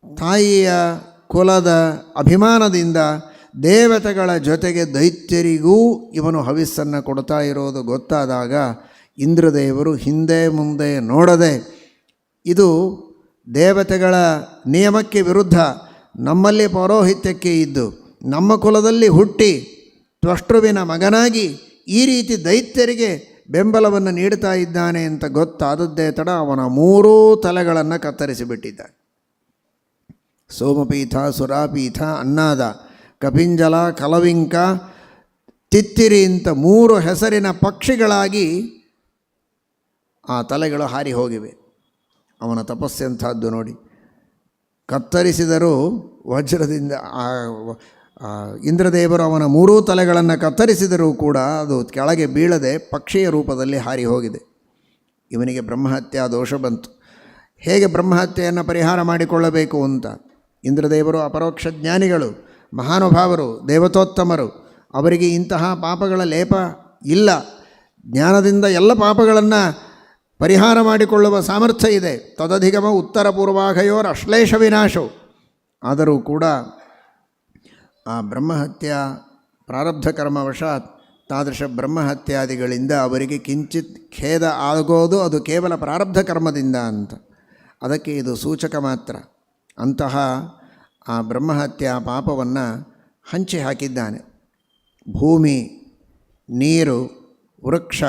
ತಾಯಿಯ ಕುಲದ ಅಭಿಮಾನದಿಂದ ದೇವತೆಗಳ ಜೊತೆಗೆ ದೈತ್ಯರಿಗೂ ಇವನು ಹವಿಸ್ಸನ್ನು ಕೊಡ್ತಾ ಇರೋದು ಗೊತ್ತಾದಾಗ ಇಂದ್ರದೇವರು ಹಿಂದೆ ಮುಂದೆ ನೋಡದೆ, ಇದು ದೇವತೆಗಳ ನಿಯಮಕ್ಕೆ ವಿರುದ್ಧ, ನಮ್ಮಲ್ಲಿ ಪೌರೋಹಿತ್ಯಕ್ಕೆ ಇದ್ದು ನಮ್ಮ ಕುಲದಲ್ಲಿ ಹುಟ್ಟಿ ತ್ವಷ್ಟೃವಿನ ಮಗನಾಗಿ ಈ ರೀತಿ ದೈತ್ಯರಿಗೆ ಬೆಂಬಲವನ್ನು ನೀಡ್ತಾ ಇದ್ದಾನೆ ಅಂತ ಗೊತ್ತಾದದ್ದೇ ತಡ ಅವನ 3 ತಲೆಗಳನ್ನು ಕತ್ತರಿಸಿಬಿಟ್ಟಿದ್ದಾನೆ. ಸೋಮಪೀಠ, ಸುರಾಪೀಠ, ಅನ್ನಾದ, ಕಪಿಂಜಲ, ಕಲವಿಂಕ, ತಿತ್ತಿರಿ ಇಂಥ 3 ಹೆಸರಿನ ಪಕ್ಷಿಗಳಾಗಿ ಆ ತಲೆಗಳು ಹಾರಿ ಹೋಗಿವೆ. ಅವನ ತಪಸ್ಸೆಂಥದ್ದು ನೋಡಿ. ಕತ್ತರಿಸಿದರೂ ವಜ್ರದಿಂದ ಇಂದ್ರದೇವರು ಅವನ 3 ತಲೆಗಳನ್ನು ಕತ್ತರಿಸಿದರೂ ಕೂಡ ಅದು ಕೆಳಗೆ ಬೀಳದೆ ಪಕ್ಷಿಯ ರೂಪದಲ್ಲಿ ಹಾರಿ ಹೋಗಿದೆ. ಇವನಿಗೆ ಬ್ರಹ್ಮಹತ್ಯಾ ದೋಷ ಬಂತು. ಹೇಗೆ ಬ್ರಹ್ಮಹತ್ಯೆಯನ್ನು ಪರಿಹಾರ ಮಾಡಿಕೊಳ್ಳಬೇಕು ಅಂತ ಇಂದ್ರದೇವರು ಅಪರೋಕ್ಷ ಜ್ಞಾನಿಗಳು, ಮಹಾನುಭಾವರು, ದೇವತೋತ್ತಮರು. ಅವರಿಗೆ ಇಂತಹ ಪಾಪಗಳ ಲೇಪ ಇಲ್ಲ. ಜ್ಞಾನದಿಂದ ಎಲ್ಲ ಪಾಪಗಳನ್ನು ಪರಿಹಾರ ಮಾಡಿಕೊಳ್ಳುವ ಸಾಮರ್ಥ್ಯ ಇದೆ. ತದಧಿಗಮ ಉತ್ತರ ಪೂರ್ವಾಘಯೋರ್ ಅಶ್ಲೇಷ ವಿನಾಶವು. ಆದರೂ ಕೂಡ ಆ ಬ್ರಹ್ಮಹತ್ಯಾ ಪ್ರಾರಬ್ಧ ಕರ್ಮವಶಾತ್ ತಾದೃಶ ಬ್ರಹ್ಮಹತ್ಯಾದಿಗಳಿಂದ ಅವರಿಗೆ ಕಿಂಚಿತ್ ಖೇದ ಆಗೋದು ಅದು ಕೇವಲ ಪ್ರಾರಬ್ಧ ಕರ್ಮದಿಂದ ಅಂತ. ಅದಕ್ಕೆ ಇದು ಸೂಚಕ ಮಾತ್ರ. ಅಂತಹ ಆ ಬ್ರಹ್ಮಹತ್ಯಾ ಪಾಪವನ್ನು ಹಂಚಿ ಹಾಕಿದ್ದಾನೆ. ಭೂಮಿ, ನೀರು, ವೃಕ್ಷ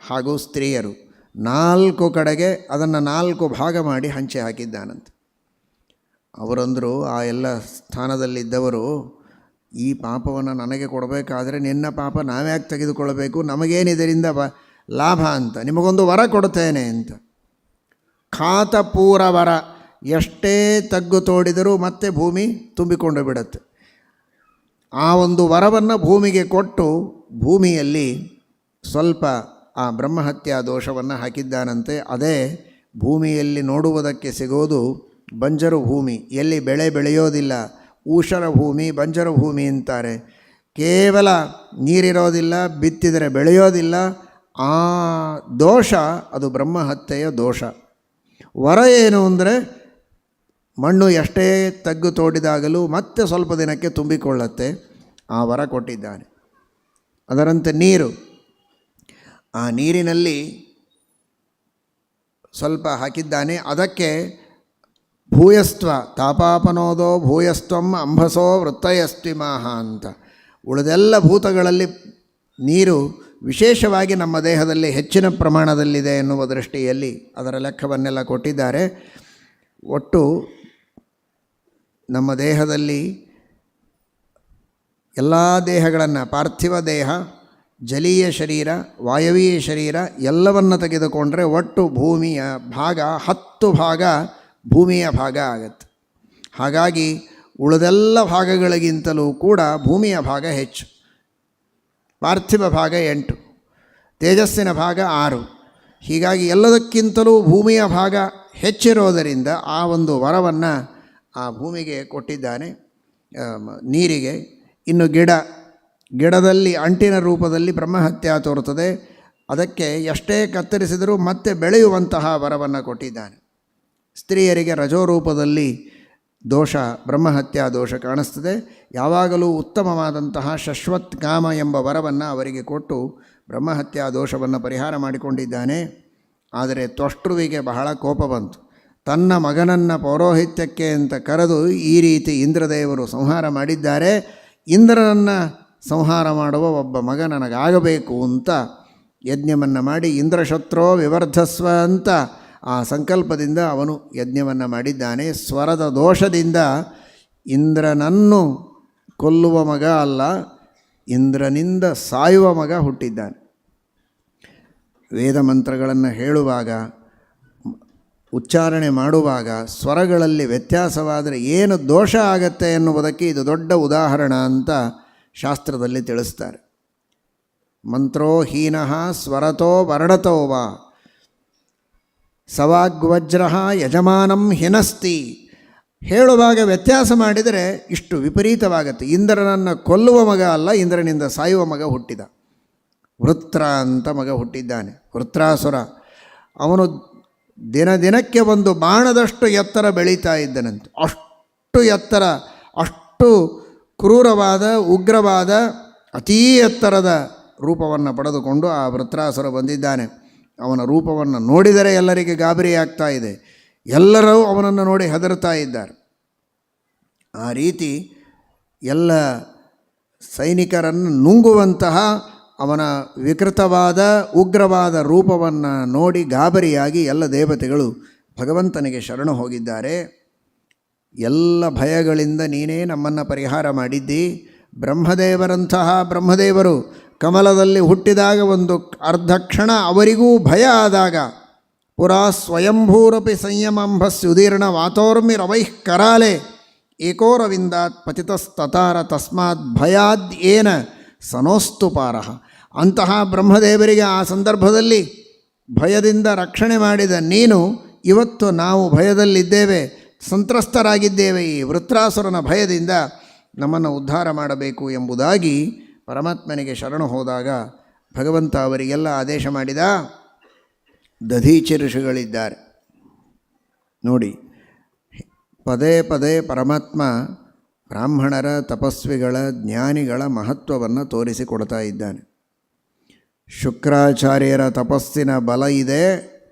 ಹಾಗೂ ಸ್ತ್ರೀಯರು 4 ಕಡೆಗೆ ಅದನ್ನು 4 ಭಾಗ ಮಾಡಿ ಹಂಚಿ ಹಾಕಿದ್ದಾನಂತೆ. ಅವರಂದರು, ಆ ಎಲ್ಲ ಸ್ಥಾನದಲ್ಲಿದ್ದವರು, ಈ ಪಾಪವನ್ನು ನನಗೆ ಕೊಡಬೇಕಾದ್ರೆ ನಿನ್ನ ಪಾಪ ನಾವ್ಯಾಕೆ ತೆಗೆದುಕೊಳ್ಳಬೇಕು, ನಮಗೇನಿದರಿಂದ ಲಾಭ ಅಂತ, ನಿಮಗೊಂದು ವರ ಕೊಡ್ತೇನೆ ಅಂತ. ಖಾತಪೂರ ವರ, ಎಷ್ಟೇ ತಗ್ಗು ತೋಡಿದರೂ ಮತ್ತೆ ಭೂಮಿ ತುಂಬಿಕೊಂಡು ಬಿಡುತ್ತೆ. ಆ ಒಂದು ವರವನ್ನು ಭೂಮಿಗೆ ಕೊಟ್ಟು ಭೂಮಿಯಲ್ಲಿ ಸ್ವಲ್ಪ ಆ ಬ್ರಹ್ಮಹತ್ಯಾ ದೋಷವನ್ನು ಹಾಕಿದ್ದಾನಂತೆ. ಅದೇ ಭೂಮಿಯಲ್ಲಿ ನೋಡುವುದಕ್ಕೆ ಸಿಗೋದು ಬಂಜರು ಭೂಮಿ, ಎಲ್ಲಿ ಬೆಳೆ ಬೆಳೆಯೋದಿಲ್ಲ, ಊಷರ ಭೂಮಿ, ಬಂಜರು ಭೂಮಿ ಅಂತಾರೆ. ಕೇವಲ ನೀರಿರೋದಿಲ್ಲ, ಬಿತ್ತಿದರೆ ಬೆಳೆಯೋದಿಲ್ಲ. ಆ ದೋಷ ಅದು ಬ್ರಹ್ಮಹತ್ಯೆಯ ದೋಷ. ವರ ಏನು ಅಂದರೆ ಮಣ್ಣು ಎಷ್ಟೇ ತಗ್ಗು ತೋಡಿದಾಗಲೂ ಮತ್ತೆ ಸ್ವಲ್ಪ ದಿನಕ್ಕೆ ತುಂಬಿಕೊಳ್ಳುತ್ತೆ. ಆ ವರ ಕೊಟ್ಟಿದ್ದಾನೆ. ಅದರಂತೆ ನೀರು, ಆ ನೀರಿನಲ್ಲಿ ಸ್ವಲ್ಪ ಹಾಕಿದ್ದಾನೆ. ಅದಕ್ಕೆ ಭೂಯಸ್ತ್ವ ತಾಪಾಪನೋದೋ ಭೂಯಸ್ತ್ವಂ ಅಂಬಸೋ ವೃತ್ತಯಸ್ತ್ವಿಮಾಹ ಅಂತ. ಉಳಿದೆಲ್ಲ ಭೂತಗಳಲ್ಲಿ ನೀರು ವಿಶೇಷವಾಗಿ ನಮ್ಮ ದೇಹದಲ್ಲಿ ಹೆಚ್ಚಿನ ಪ್ರಮಾಣದಲ್ಲಿದೆ ಎನ್ನುವ ದೃಷ್ಟಿಯಲ್ಲಿ ಅದರ ಲೆಕ್ಕವನ್ನೆಲ್ಲ ಕೊಟ್ಟಿದ್ದಾರೆ. ಒಟ್ಟು ನಮ್ಮ ದೇಹದಲ್ಲಿ ಎಲ್ಲ ದೇಹಗಳನ್ನು, ಪಾರ್ಥಿವ ದೇಹ, ಜಲೀಯ ಶರೀರ, ವಾಯವೀಯ ಶರೀರ ಎಲ್ಲವನ್ನು ತೆಗೆದುಕೊಂಡರೆ ಒಟ್ಟು ಭೂಮಿಯ ಭಾಗ 10 ಭಾಗ ಭೂಮಿಯ ಭಾಗ ಆಗತ್ತೆ. ಹಾಗಾಗಿ ಉಳಿದೆಲ್ಲ ಭಾಗಗಳಿಗಿಂತಲೂ ಕೂಡ ಭೂಮಿಯ ಭಾಗ ಹೆಚ್ಚು. ಪಾರ್ಥಿವ ಭಾಗ 8, ತೇಜಸ್ಸಿನ ಭಾಗ 6. ಹೀಗಾಗಿ ಎಲ್ಲದಕ್ಕಿಂತಲೂ ಭೂಮಿಯ ಭಾಗ ಹೆಚ್ಚಿರೋದರಿಂದ ಆ ಒಂದು ವರವನ್ನು ಆ ಭೂಮಿಗೆ ಕೊಟ್ಟಿದ್ದಾನೆ, ನೀರಿಗೆ. ಇನ್ನು ಗಿಡದಲ್ಲಿ ಅಂಟಿನ ರೂಪದಲ್ಲಿ ಬ್ರಹ್ಮಹತ್ಯೆ ತೋರುತ್ತದೆ. ಅದಕ್ಕೆ ಎಷ್ಟೇ ಕತ್ತರಿಸಿದರೂ ಮತ್ತೆ ಬೆಳೆಯುವಂತಹ ವರವನ್ನು ಕೊಟ್ಟಿದ್ದಾನೆ. ಸ್ತ್ರೀಯರಿಗೆ ರಜೋರೂಪದಲ್ಲಿ ದೋಷ, ಬ್ರಹ್ಮಹತ್ಯಾ ದೋಷ ಕಾಣಿಸ್ತದೆ. ಯಾವಾಗಲೂ ಉತ್ತಮವಾದಂತಹ ಶಶ್ವತ್ ಕಾಮ ಎಂಬ ವರವನ್ನು ಅವರಿಗೆ ಕೊಟ್ಟು ಬ್ರಹ್ಮಹತ್ಯಾ ದೋಷವನ್ನು ಪರಿಹಾರ ಮಾಡಿಕೊಂಡಿದ್ದಾನೆ. ಆದರೆ ತ್ವಷ್ಟೃವಿಗೆ ಬಹಳ ಕೋಪ ಬಂತು. ತನ್ನ ಮಗನನ್ನು ಪೌರೋಹಿತ್ಯಕ್ಕೆ ಅಂತ ಕರೆದು ಈ ರೀತಿ ಇಂದ್ರದೇವರು ಸಂಹಾರ ಮಾಡಿದ್ದಾರೆ, ಇಂದ್ರನನ್ನು ಸಂಹಾರ ಮಾಡುವ ಒಬ್ಬ ಮಗ ನನಗಾಗಬೇಕು ಅಂತ ಯಜ್ಞವನ್ನು ಮಾಡಿ ಇಂದ್ರಶತ್ರೋ ವಿವರ್ಧಸ್ವ ಅಂತ ಆ ಸಂಕಲ್ಪದಿಂದ ಅವನು ಯಜ್ಞವನ್ನು ಮಾಡಿದ್ದಾನೆ. ಸ್ವರದ ದೋಷದಿಂದ ಇಂದ್ರನನ್ನು ಕೊಲ್ಲುವ ಮಗ ಅಲ್ಲ, ಇಂದ್ರನಿಂದ ಸಾಯುವ ಮಗ ಹುಟ್ಟಿದ್ದಾನೆ. ವೇದ ಮಂತ್ರಗಳನ್ನು ಹೇಳುವಾಗ, ಉಚ್ಚಾರಣೆ ಮಾಡುವಾಗ ಸ್ವರಗಳಲ್ಲಿ ವ್ಯತ್ಯಾಸವಾದರೆ ಏನು ದೋಷ ಆಗತ್ತೆ ಎನ್ನುವುದಕ್ಕೆ ಇದು ದೊಡ್ಡ ಉದಾಹರಣೆ ಅಂತ ಶಾಸ್ತ್ರದಲ್ಲಿ ತಿಳಿಸ್ತಾರೆ. ಮಂತ್ರೋ ಹೀನಃ ಸ್ವರತೋ ವರ್ಣತೋ ವಾ ಸವಾಗ್ವಜ್ರ ಯಜಮಾನಂ ಹಿನಸ್ತಿ. ಹೇಳುವಾಗ ವ್ಯತ್ಯಾಸ ಮಾಡಿದರೆ ಇಷ್ಟು ವಿಪರೀತವಾಗತ್ತೆ. ಇಂದ್ರನನ್ನು ಕೊಲ್ಲುವ ಮಗ ಅಲ್ಲ, ಇಂದ್ರನಿಂದ ಸಾಯುವ ಮಗ ಹುಟ್ಟಿದ. ವೃತ್ರ ಅಂತ ಮಗ ಹುಟ್ಟಿದ್ದಾನೆ, ವೃತ್ರಾಸುರ. ಅವನು ದಿನಕ್ಕೆ ಒಂದು ಬಾಣದಷ್ಟು ಎತ್ತರ ಬೆಳೀತಾ ಇದ್ದನಂತೆ. ಅಷ್ಟು ಎತ್ತರ, ಅಷ್ಟು ಕ್ರೂರವಾದ, ಉಗ್ರವಾದ, ಅತೀ ಎತ್ತರದ ರೂಪವನ್ನು ಪಡೆದುಕೊಂಡು ಆ ವೃತ್ರಾಸುರ ಬಂದಿದ್ದಾನೆ. ಅವನ ರೂಪವನ್ನು ನೋಡಿದರೆ ಎಲ್ಲರಿಗೆ ಗಾಬರಿ ಆಗ್ತಾ ಇದೆ. ಎಲ್ಲರೂ ಅವನನ್ನು ನೋಡಿ ಹೆದರ್ತಾ ಇದ್ದಾರೆ. ಆ ರೀತಿ ಎಲ್ಲ ಸೈನಿಕರನ್ನು ನುಂಗುವಂತಹ ಅವನ ವಿಕೃತವಾದ ಉಗ್ರವಾದ ರೂಪವನ್ನು ನೋಡಿ ಗಾಬರಿಯಾಗಿ ಎಲ್ಲ ದೇವತೆಗಳು ಭಗವಂತನಿಗೆ ಶರಣು ಹೋಗಿದ್ದಾರೆ. ಎಲ್ಲ ಭಯಗಳಿಂದ ನೀನೇ ನಮ್ಮನ್ನು ಪರಿಹಾರ ಮಾಡಿದ್ದಿ. ಬ್ರಹ್ಮದೇವರಂತಹ ಬ್ರಹ್ಮದೇವರು ಕಮಲದಲ್ಲಿ ಹುಟ್ಟಿದಾಗ ಒಂದು ಅರ್ಧ ಕ್ಷಣ ಅವರಿಗೂ ಭಯ ಆದಾಗ, ಪುರಾ ಸ್ವಯಂಭೂರಪಿ ಸಂಯಮಂಭಸ್ಯುದೀರ್ಣ ವಾತೋರ್ಮಿರವೈಃ ಕರಾಲೆ ಏಕೋರವಿಂದಾತ್ ಪತಿತಸ್ತತಾರ ತಸ್ಮಾತ್ ಭಯಾದ್ ಏನ ಸನೋಸ್ತು ಪಾರಃ. ಅಂತಹ ಬ್ರಹ್ಮದೇವರಿಗೆ ಆ ಸಂದರ್ಭದಲ್ಲಿ ಭಯದಿಂದ ರಕ್ಷಣೆ ಮಾಡಿದ ನೀನು, ಇವತ್ತು ನಾವು ಭಯದಲ್ಲಿದ್ದೇವೆ, ಸಂತ್ರಸ್ತರಾಗಿದ್ದೇವೆ, ಈ ವೃತ್ರಾಸುರನ ಭಯದಿಂದ ನಮ್ಮನ್ನು ಉದ್ಧಾರ ಮಾಡಬೇಕು ಎಂಬುದಾಗಿ ಪರಮಾತ್ಮನಿಗೆ ಶರಣು ಹೋದಾಗ ಭಗವಂತ ಅವರಿಗೆಲ್ಲ ಆದೇಶ ಮಾಡಿದ. ದಧೀಚಿ ಋಷಿಗಳಿದ್ದಾರೆ ನೋಡಿ. ಪದೇ ಪದೇ ಪರಮಾತ್ಮ ಬ್ರಾಹ್ಮಣರ, ತಪಸ್ವಿಗಳ, ಜ್ಞಾನಿಗಳ ಮಹತ್ವವನ್ನು ತೋರಿಸಿಕೊಡ್ತಾ ಇದ್ದಾನೆ. ಶುಕ್ರಾಚಾರ್ಯರ ತಪಸ್ಸಿನ ಬಲ ಇದೆ,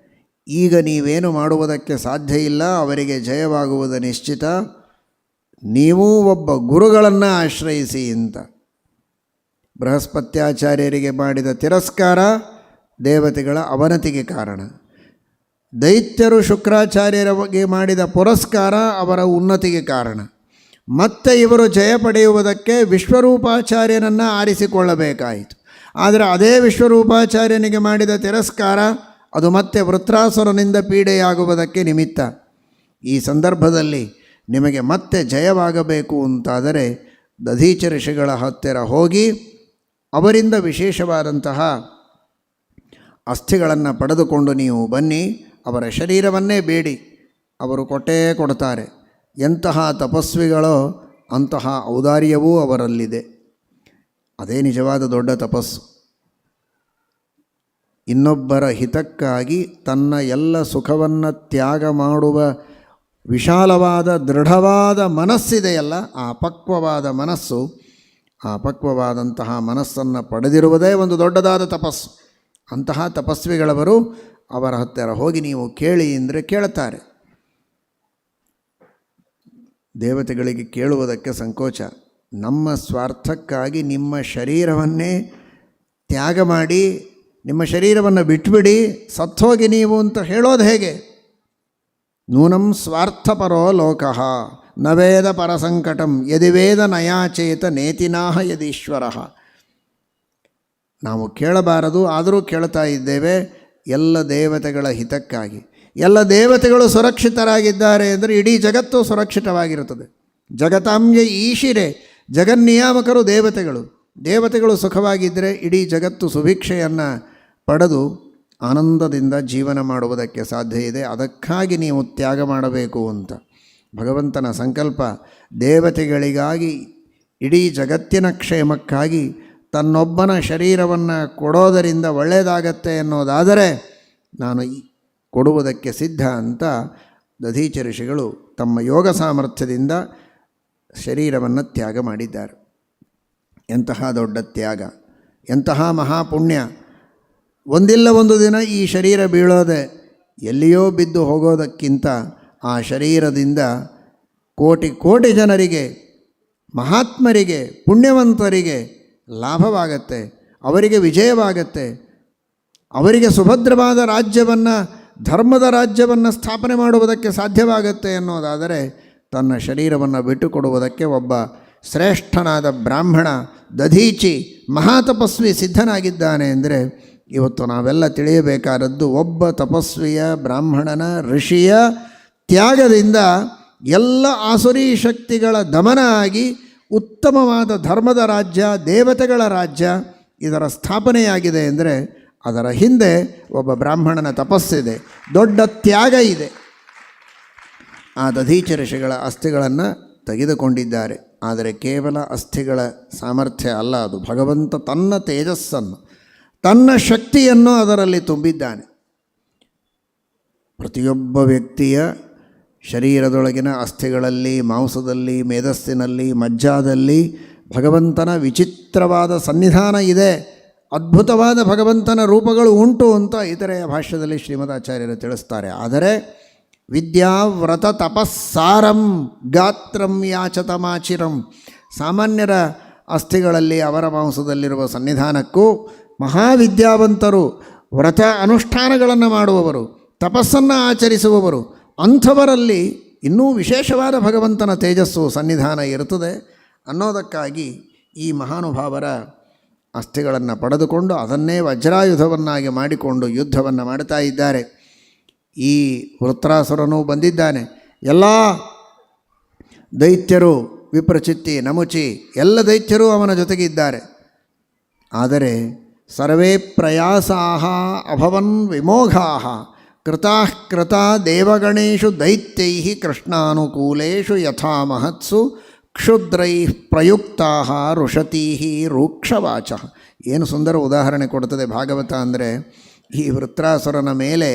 ಈಗ ನೀವೇನು ಮಾಡುವುದಕ್ಕೆ ಸಾಧ್ಯ ಇಲ್ಲ, ಅವರಿಗೆ ಜಯವಾಗುವುದು ನಿಶ್ಚಿತ, ನೀವೂ ಒಬ್ಬ ಗುರುಗಳನ್ನು ಆಶ್ರಯಿಸಿ ಅಂತ. ಬೃಹಸ್ಪತ್ಯಾಚಾರ್ಯರಿಗೆ ಮಾಡಿದ ತಿರಸ್ಕಾರ ದೇವತೆಗಳ ಅವನತಿಗೆ ಕಾರಣ. ದೈತ್ಯರು ಶುಕ್ರಾಚಾರ್ಯರಿಗೆ ಮಾಡಿದ ಪುರಸ್ಕಾರ ಅವರ ಉನ್ನತಿಗೆ ಕಾರಣ. ಮತ್ತೆ ಇವರು ಜಯ ಪಡೆಯುವುದಕ್ಕೆ ವಿಶ್ವರೂಪಾಚಾರ್ಯನನ್ನು ಆರಿಸಿಕೊಳ್ಳಬೇಕಾಯಿತು. ಆದರೆ ಅದೇ ವಿಶ್ವರೂಪಾಚಾರ್ಯನಿಗೆ ಮಾಡಿದ ತಿರಸ್ಕಾರ ಅದು ಮತ್ತೆ ವೃತ್ರಾಸುರನಿಂದ ಪೀಡೆಯಾಗುವುದಕ್ಕೆ ನಿಮಿತ್ತ. ಈ ಸಂದರ್ಭದಲ್ಲಿ ನಿಮಗೆ ಮತ್ತೆ ಜಯವಾಗಬೇಕು ಅಂತಾದರೆ ದಧೀಚ ಋಷಿಗಳ ಹತ್ತಿರ ಹೋಗಿ ಅವರಿಂದ ವಿಶೇಷವಾದಂತಹ ಅಸ್ಥಿಗಳನ್ನು ಪಡೆದುಕೊಂಡು ನೀವು ಬನ್ನಿ, ಅವರ ಶರೀರವನ್ನೇ ಬೇಡಿ, ಅವರು ಕೊಟ್ಟೇ ಕೊಡ್ತಾರೆ. ಎಂತಹ ತಪಸ್ವಿಗಳೋ ಅಂತಹ ಔದಾರ್ಯವೂ ಅವರಲ್ಲಿದೆ. ಅದೇ ನಿಜವಾದ ದೊಡ್ಡ ತಪಸ್ಸು. ಇನ್ನೊಬ್ಬರ ಹಿತಕ್ಕಾಗಿ ತನ್ನ ಎಲ್ಲ ಸುಖವನ್ನು ತ್ಯಾಗ ಮಾಡುವ ವಿಶಾಲವಾದ ದೃಢವಾದ ಮನಸ್ಸಿದೆಯಲ್ಲ, ಆ ಪಕ್ವವಾದ ಮನಸ್ಸು, ಆ ಪಕ್ವವಾದಂತಹ ಮನಸ್ಸನ್ನು ಪಡೆದಿರುವುದೇ ಒಂದು ದೊಡ್ಡದಾದ ತಪಸ್ಸು. ಅಂತಹ ತಪಸ್ವಿಗಳವರು ಅವರ ಹತ್ತಿರ ಹೋಗಿ ನೀವು ಕೇಳಿ ಅಂದರೆ ಕೇಳುತ್ತಾರೆ. ದೇವತೆಗಳಿಗೆ ಕೇಳುವುದಕ್ಕೆ ಸಂಕೋಚ. ನಮ್ಮ ಸ್ವಾರ್ಥಕ್ಕಾಗಿ ನಿಮ್ಮ ಶರೀರವನ್ನೇ ತ್ಯಾಗ ಮಾಡಿ, ನಿಮ್ಮ ಶರೀರವನ್ನು ಬಿಟ್ಟುಬಿಡಿ, ಸತ್ತೋಗಿ ನೀವು ಅಂತ ಹೇಳೋದು ಹೇಗೆ? ನೂನಂ ಸ್ವಾರ್ಥಪರೋ ಲೋಕಃ ನ ವೇದ ಪರಸಂಕಟಂ ಯದಿ ವೇದ ನಯಾಚೇತ ನೇತಿನಾಹ ಯದೀಶ್ವರಃ. ನಾವು ಕೇಳಬಾರದು, ಆದರೂ ಕೇಳ್ತಾ ಇದ್ದೇವೆ ಎಲ್ಲ ದೇವತೆಗಳ ಹಿತಕ್ಕಾಗಿ. ಎಲ್ಲ ದೇವತೆಗಳು ಸುರಕ್ಷಿತರಾಗಿದ್ದಾರೆ ಅಂದರೆ ಇಡೀ ಜಗತ್ತು ಸುರಕ್ಷಿತವಾಗಿರುತ್ತದೆ. ಜಗತಾಂಬ್ಯ ಈಶಿರೆ, ಜಗನ್ನಿಯಾಮಕರು ದೇವತೆಗಳು. ದೇವತೆಗಳು ಸುಖವಾಗಿದ್ದರೆ ಇಡೀ ಜಗತ್ತು ಸುಭಿಕ್ಷೆಯನ್ನು ಪಡೆದು ಆನಂದದಿಂದ ಜೀವನ ಮಾಡುವುದಕ್ಕೆ ಸಾಧ್ಯ ಇದೆ. ಅದಕ್ಕಾಗಿ ನೀವು ತ್ಯಾಗ ಮಾಡಬೇಕು ಅಂತ ಭಗವಂತನ ಸಂಕಲ್ಪ. ದೇವತೆಗಳಿಗಾಗಿ, ಇಡೀ ಜಗತ್ತಿನ ಕ್ಷೇಮಕ್ಕಾಗಿ ತನ್ನೊಬ್ಬನ ಶರೀರವನ್ನು ಕೊಡೋದರಿಂದ ಒಳ್ಳೆಯದಾಗತ್ತೆ ಅನ್ನೋದಾದರೆ ನಾನು ಕೊಡುವುದಕ್ಕೆ ಸಿದ್ಧ ಅಂತ ದಧೀಚ ಋಷಿಗಳು ತಮ್ಮ ಯೋಗ ಸಾಮರ್ಥ್ಯದಿಂದ ಶರೀರವನ್ನು ತ್ಯಾಗ ಮಾಡಿದ್ದಾರೆ. ಎಂತಹ ದೊಡ್ಡ ತ್ಯಾಗ, ಎಂತಹ ಮಹಾಪುಣ್ಯ. ಒಂದಿಲ್ಲ ಒಂದು ದಿನ ಈ ಶರೀರ ಬೀಳೋದೆ, ಎಲ್ಲಿಯೋ ಬಿದ್ದು ಹೋಗೋದಕ್ಕಿಂತ ಆ ಶರೀರದಿಂದ ಕೋಟಿ ಕೋಟಿ ಜನರಿಗೆ, ಮಹಾತ್ಮರಿಗೆ, ಪುಣ್ಯವಂತರಿಗೆ ಲಾಭವಾಗತ್ತೆ, ಅವರಿಗೆ ವಿಜಯವಾಗತ್ತೆ, ಅವರಿಗೆ ಸುಭದ್ರವಾದ ರಾಜ್ಯವನ್ನು, ಧರ್ಮದ ರಾಜ್ಯವನ್ನು ಸ್ಥಾಪನೆ ಮಾಡುವುದಕ್ಕೆ ಸಾಧ್ಯವಾಗತ್ತೆ ಅನ್ನೋದಾದರೆ ತನ್ನ ಶರೀರವನ್ನು ಬಿಟ್ಟುಕೊಡುವುದಕ್ಕೆ ಒಬ್ಬ ಶ್ರೇಷ್ಠನಾದ ಬ್ರಾಹ್ಮಣ, ದಧೀಚಿ, ಮಹಾತಪಸ್ವಿ ಸಿದ್ಧನಾಗಿದ್ದಾನೆ ಅಂದರೆ ಇವತ್ತು ನಾವೆಲ್ಲ ತಿಳಿಯಬೇಕಾದದ್ದು ಒಬ್ಬ ತಪಸ್ವಿಯ, ಬ್ರಾಹ್ಮಣನ, ಋಷಿಯ ತ್ಯಾಗದಿಂದ ಎಲ್ಲ ಆಸುರಿ ಶಕ್ತಿಗಳ ದಮನ ಆಗಿ ಉತ್ತಮವಾದ ಧರ್ಮದ ರಾಜ್ಯ, ದೇವತೆಗಳ ರಾಜ್ಯ ಇದರ ಸ್ಥಾಪನೆಯಾಗಿದೆ ಅಂದರೆ ಅದರ ಹಿಂದೆ ಒಬ್ಬ ಬ್ರಾಹ್ಮಣನ ತಪಸ್ಸಿದೆ, ದೊಡ್ಡ ತ್ಯಾಗ ಇದೆ. ಆ ದಧೀಚ ಋಷಿಗಳ ಅಸ್ಥಿಗಳನ್ನು ತೆಗೆದುಕೊಂಡಿದ್ದಾರೆ. ಆದರೆ ಕೇವಲ ಅಸ್ಥಿಗಳ ಸಾಮರ್ಥ್ಯ ಅಲ್ಲ, ಅದು ಭಗವಂತ ತನ್ನ ತೇಜಸ್ಸನ್ನು, ತನ್ನ ಶಕ್ತಿಯನ್ನು ಅದರಲ್ಲಿ ತುಂಬಿದ್ದಾನೆ. ಪ್ರತಿಯೊಬ್ಬ ವ್ಯಕ್ತಿಯ ಶರೀರದೊಳಗಿನ ಅಸ್ಥಿಗಳಲ್ಲಿ, ಮಾಂಸದಲ್ಲಿ, ಮೇಧಸ್ಸಿನಲ್ಲಿ, ಮಜ್ಜಾದಲ್ಲಿ ಭಗವಂತನ ವಿಚಿತ್ರವಾದ ಸನ್ನಿಧಾನ ಇದೆ, ಅದ್ಭುತವಾದ ಭಗವಂತನ ರೂಪಗಳು ಉಂಟು ಅಂತ ಇತರೆಯ ಭಾಷ್ಯದಲ್ಲಿ ಶ್ರೀಮದಾಚಾರ್ಯರು ತಿಳಿಸ್ತಾರೆ. ಆದರೆ ವಿದ್ಯಾವ್ರತ ತಪಸ್ಸಾರಂ ಗಾತ್ರಂ ಯಾಚತಮಾಚಿರಂ, ಸಾಮಾನ್ಯರ ಅಸ್ಥಿಗಳಲ್ಲಿ, ಅವರ ಮಾಂಸದಲ್ಲಿರುವ ಸನ್ನಿಧಾನಕ್ಕೂ ಮಹಾವಿದ್ಯಾವಂತರು, ವ್ರತ ಅನುಷ್ಠಾನಗಳನ್ನು ಮಾಡುವವರು, ತಪಸ್ಸನ್ನು ಆಚರಿಸುವವರು, ಅಂಥವರಲ್ಲಿ ಇನ್ನೂ ವಿಶೇಷವಾದ ಭಗವಂತನ ತೇಜಸ್ಸು ಸನ್ನಿಧಾನ ಇರುತ್ತದೆ ಅನ್ನೋದಕ್ಕಾಗಿ ಈ ಮಹಾನುಭಾವರ ಅಸ್ಥಿಗಳನ್ನು ಪಡೆದುಕೊಂಡು ಅದನ್ನೇ ವಜ್ರಾಯುಧವನ್ನಾಗಿ ಮಾಡಿಕೊಂಡು ಯುದ್ಧವನ್ನು ಮಾಡ್ತಾ ಇದ್ದಾರೆ. ಈ ವೃತ್ರಾಸುರನು ಬಂದಿದ್ದಾನೆ. ಎಲ್ಲ ದೈತ್ಯರು, ವಿಪ್ರಚಿತ್ತಿ, ನಮುಚಿ ಎಲ್ಲ ದೈತ್ಯರು ಅವನ ಜೊತೆಗಿದ್ದಾರೆ. ಆದರೆ ಸರ್ವೇ ಪ್ರಯಾಸಾಹ ಅಭವನ್ ವಿಮೋಘಾಹ ಕೃತಾಃ ಕೃತಾ ದೇವಗಣೇಶು ದೈತ್ಯೈಃ ಕೃಷ್ಣಾನುಕೂಲೇಷು ಯಥಾ ಮಹತ್ಸು ಕ್ಷುದ್ರೈಃ ಪ್ರಯುಕ್ತಾಃ ಋಷತೀಃ ರೂಕ್ಷವಾಚಃ. ಏನು ಸುಂದರ ಉದಾಹರಣೆ ಕೊಡ್ತದೆ ಭಾಗವತ ಅಂದರೆ, ಈ ವೃತ್ರಾಸುರನ ಮೇಲೆ,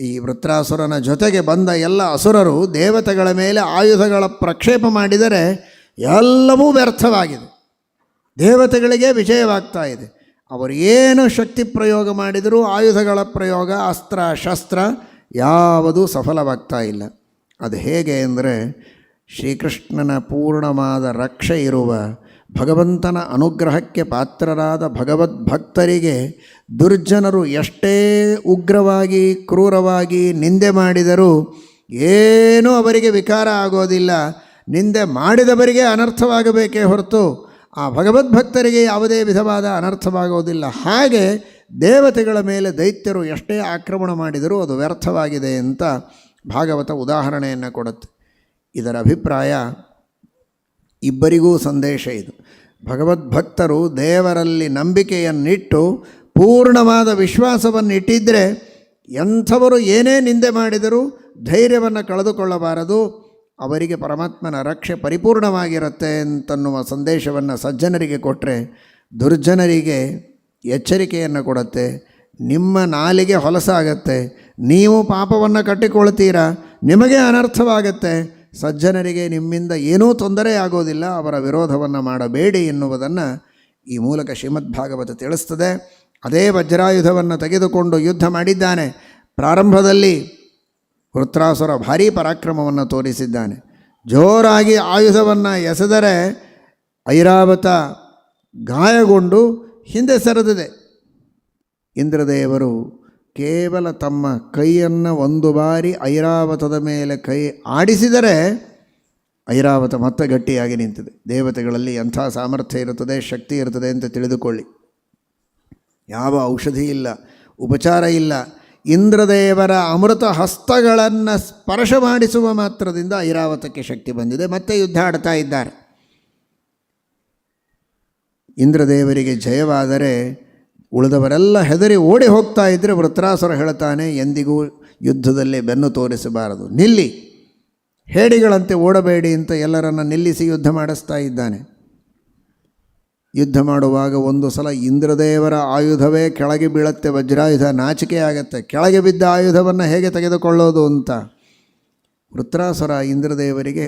ಈ ವೃತ್ರಾಸುರನ ಜೊತೆಗೆ ಬಂದ ಎಲ್ಲ ಅಸುರರು ದೇವತೆಗಳ ಮೇಲೆ ಆಯುಧಗಳ ಪ್ರಕ್ಷೇಪ ಮಾಡಿದರೆ ಎಲ್ಲವೂ ವ್ಯರ್ಥವಾಗಿದೆ, ದೇವತೆಗಳಿಗೆ ವಿಜಯವಾಗ್ತಾ ಇದೆ. ಅವರು ಏನು ಶಕ್ತಿ ಪ್ರಯೋಗ ಮಾಡಿದರೂ ಆಯುಧಗಳ ಪ್ರಯೋಗ, ಅಸ್ತ್ರ ಶಸ್ತ್ರ ಯಾವುದೂ ಸಫಲವಾಗ್ತಾ ಇಲ್ಲ. ಅದು ಹೇಗೆ ಅಂದರೆ, ಶ್ರೀಕೃಷ್ಣನ ಪೂರ್ಣವಾದ ರಕ್ಷೆ ಇರುವ ಭಗವಂತನ ಅನುಗ್ರಹಕ್ಕೆ ಪಾತ್ರರಾದ ಭಗವದ್ಭಕ್ತರಿಗೆ ದುರ್ಜನರು ಎಷ್ಟೇ ಉಗ್ರವಾಗಿ, ಕ್ರೂರವಾಗಿ ನಿಂದೆ ಮಾಡಿದರೂ ಏನೂ ಅವರಿಗೆ ವಿಕಾರ ಆಗೋದಿಲ್ಲ. ನಿಂದೆ ಮಾಡಿದವರಿಗೆ ಅನರ್ಥವಾಗಬೇಕೇ ಹೊರತು ಆ ಭಗವದ್ಭಕ್ತರಿಗೆ ಯಾವುದೇ ವಿಧವಾದ ಅನರ್ಥವಾಗೋದಿಲ್ಲ. ಹಾಗೆ ದೇವತೆಗಳ ಮೇಲೆ ದೈತ್ಯರು ಎಷ್ಟೇ ಆಕ್ರಮಣ ಮಾಡಿದರೂ ಅದು ವ್ಯರ್ಥವಾಗಿದೆ ಅಂತ ಭಾಗವತ ಉದಾಹರಣೆಯನ್ನು ಕೊಡುತ್ತೆ. ಇದರ ಅಭಿಪ್ರಾಯ ಇಬ್ಬರಿಗೂ ಸಂದೇಶ ಇದು. ಭಗವದ್ಭಕ್ತರು ದೇವರಲ್ಲಿ ನಂಬಿಕೆಯನ್ನಿಟ್ಟು ಪೂರ್ಣವಾದ ವಿಶ್ವಾಸವನ್ನಿಟ್ಟಿದ್ದರೆ ಎಂಥವರು ಏನೇ ನಿಂದೆ ಮಾಡಿದರೂ ಧೈರ್ಯವನ್ನು ಕಳೆದುಕೊಳ್ಳಬಾರದು, ಅವರಿಗೆ ಪರಮಾತ್ಮನ ರಕ್ಷೆ ಪರಿಪೂರ್ಣವಾಗಿರುತ್ತೆ ಅಂತನ್ನುವ ಸಂದೇಶವನ್ನು ಸಜ್ಜನರಿಗೆ ಕೊಟ್ಟರೆ ದುರ್ಜನರಿಗೆ ಎಚ್ಚರಿಕೆಯನ್ನು ಕೊಡುತ್ತೆ. ನಿಮ್ಮ ನಾಲಿಗೆ ಹೊಲಸಾಗತ್ತೆ, ನೀವು ಪಾಪವನ್ನು ಕಟ್ಟಿಕೊಳ್ತೀರಾ, ನಿಮಗೆ ಅನರ್ಥವಾಗತ್ತೆ. ಸಜ್ಜನರಿಗೆ ನಿಮ್ಮಿಂದ ಏನೂ ತೊಂದರೆ ಆಗೋದಿಲ್ಲ, ಅವರ ವಿರೋಧವನ್ನು ಮಾಡಬೇಡಿ ಎನ್ನುವುದನ್ನು ಈ ಮೂಲಕ ಶ್ರೀಮದ್ಭಾಗವತ ತಿಳಿಸ್ತದೆ. ಅದೇ ವಜ್ರಾಯುಧವನ್ನು ತೆಗೆದುಕೊಂಡು ಯುದ್ಧ ಮಾಡಿದ್ದಾನೆ. ಪ್ರಾರಂಭದಲ್ಲಿ ವೃತ್ರಾಸುರ ಭಾರೀ ಪರಾಕ್ರಮವನ್ನು ತೋರಿಸಿದ್ದಾನೆ. ಜೋರಾಗಿ ಆಯುಧವನ್ನು ಎಸೆದರೆ ಐರಾವತ ಗಾಯಗೊಂಡು ಹಿಂದೆ ಸರಿದಿದೆ. ಇಂದ್ರದೇವರು ಕೇವಲ ತಮ್ಮ ಕೈಯನ್ನು ಒಂದು ಬಾರಿ ಐರಾವತದ ಮೇಲೆ ಕೈ ಆಡಿಸಿದರೆ ಐರಾವತ ಮತ್ತೆ ಗಟ್ಟಿಯಾಗಿ ನಿಂತಿದೆ. ದೇವತೆಗಳಲ್ಲಿ ಎಂಥ ಸಾಮರ್ಥ್ಯ ಇರುತ್ತದೆ, ಶಕ್ತಿ ಇರುತ್ತದೆ ಅಂತ ತಿಳಿದುಕೊಳ್ಳಿ. ಯಾವ ಔಷಧಿ ಇಲ್ಲ, ಉಪಚಾರ ಇಲ್ಲ, ಇಂದ್ರದೇವರ ಅಮೃತ ಹಸ್ತಗಳನ್ನು ಸ್ಪರ್ಶ ಮಾಡಿಸುವ ಮಾತ್ರದಿಂದ ಐರಾವತಕ್ಕೆ ಶಕ್ತಿ ಬಂದಿದೆ. ಮತ್ತೆ ಯುದ್ಧ ಆಡ್ತಾ ಇದ್ದಾರೆ. ಇಂದ್ರದೇವರಿಗೆ ಜಯವಾದರೆ ಉಳಿದವರೆಲ್ಲ ಹೆದರಿ ಓಡಿ ಹೋಗ್ತಾ ಇದ್ದರೆ ವೃತ್ರಾಸುರ ಹೇಳ್ತಾನೆ, ಎಂದಿಗೂ ಯುದ್ಧದಲ್ಲಿ ಬೆನ್ನು ತೋರಿಸಬಾರದು, ನಿಲ್ಲಿ, ಹೇಡಿಗಳಂತೆ ಓಡಬೇಡಿ ಅಂತ ಎಲ್ಲರನ್ನು ನಿಲ್ಲಿಸಿ ಯುದ್ಧ ಮಾಡಿಸ್ತಾ ಇದ್ದಾನೆ. ಯುದ್ಧ ಮಾಡುವಾಗ ಒಂದು ಸಲ ಇಂದ್ರದೇವರ ಆಯುಧವೇ ಕೆಳಗೆ ಬೀಳುತ್ತೆ, ವಜ್ರಾಯುಧ ನಾಚಿಕೆ ಆಗತ್ತೆ. ಕೆಳಗೆ ಬಿದ್ದ ಆಯುಧವನ್ನು ಹೇಗೆ ತೆಗೆದುಕೊಳ್ಳೋದು ಅಂತ ವೃತ್ರಾಸುರ ಇಂದ್ರದೇವರಿಗೆ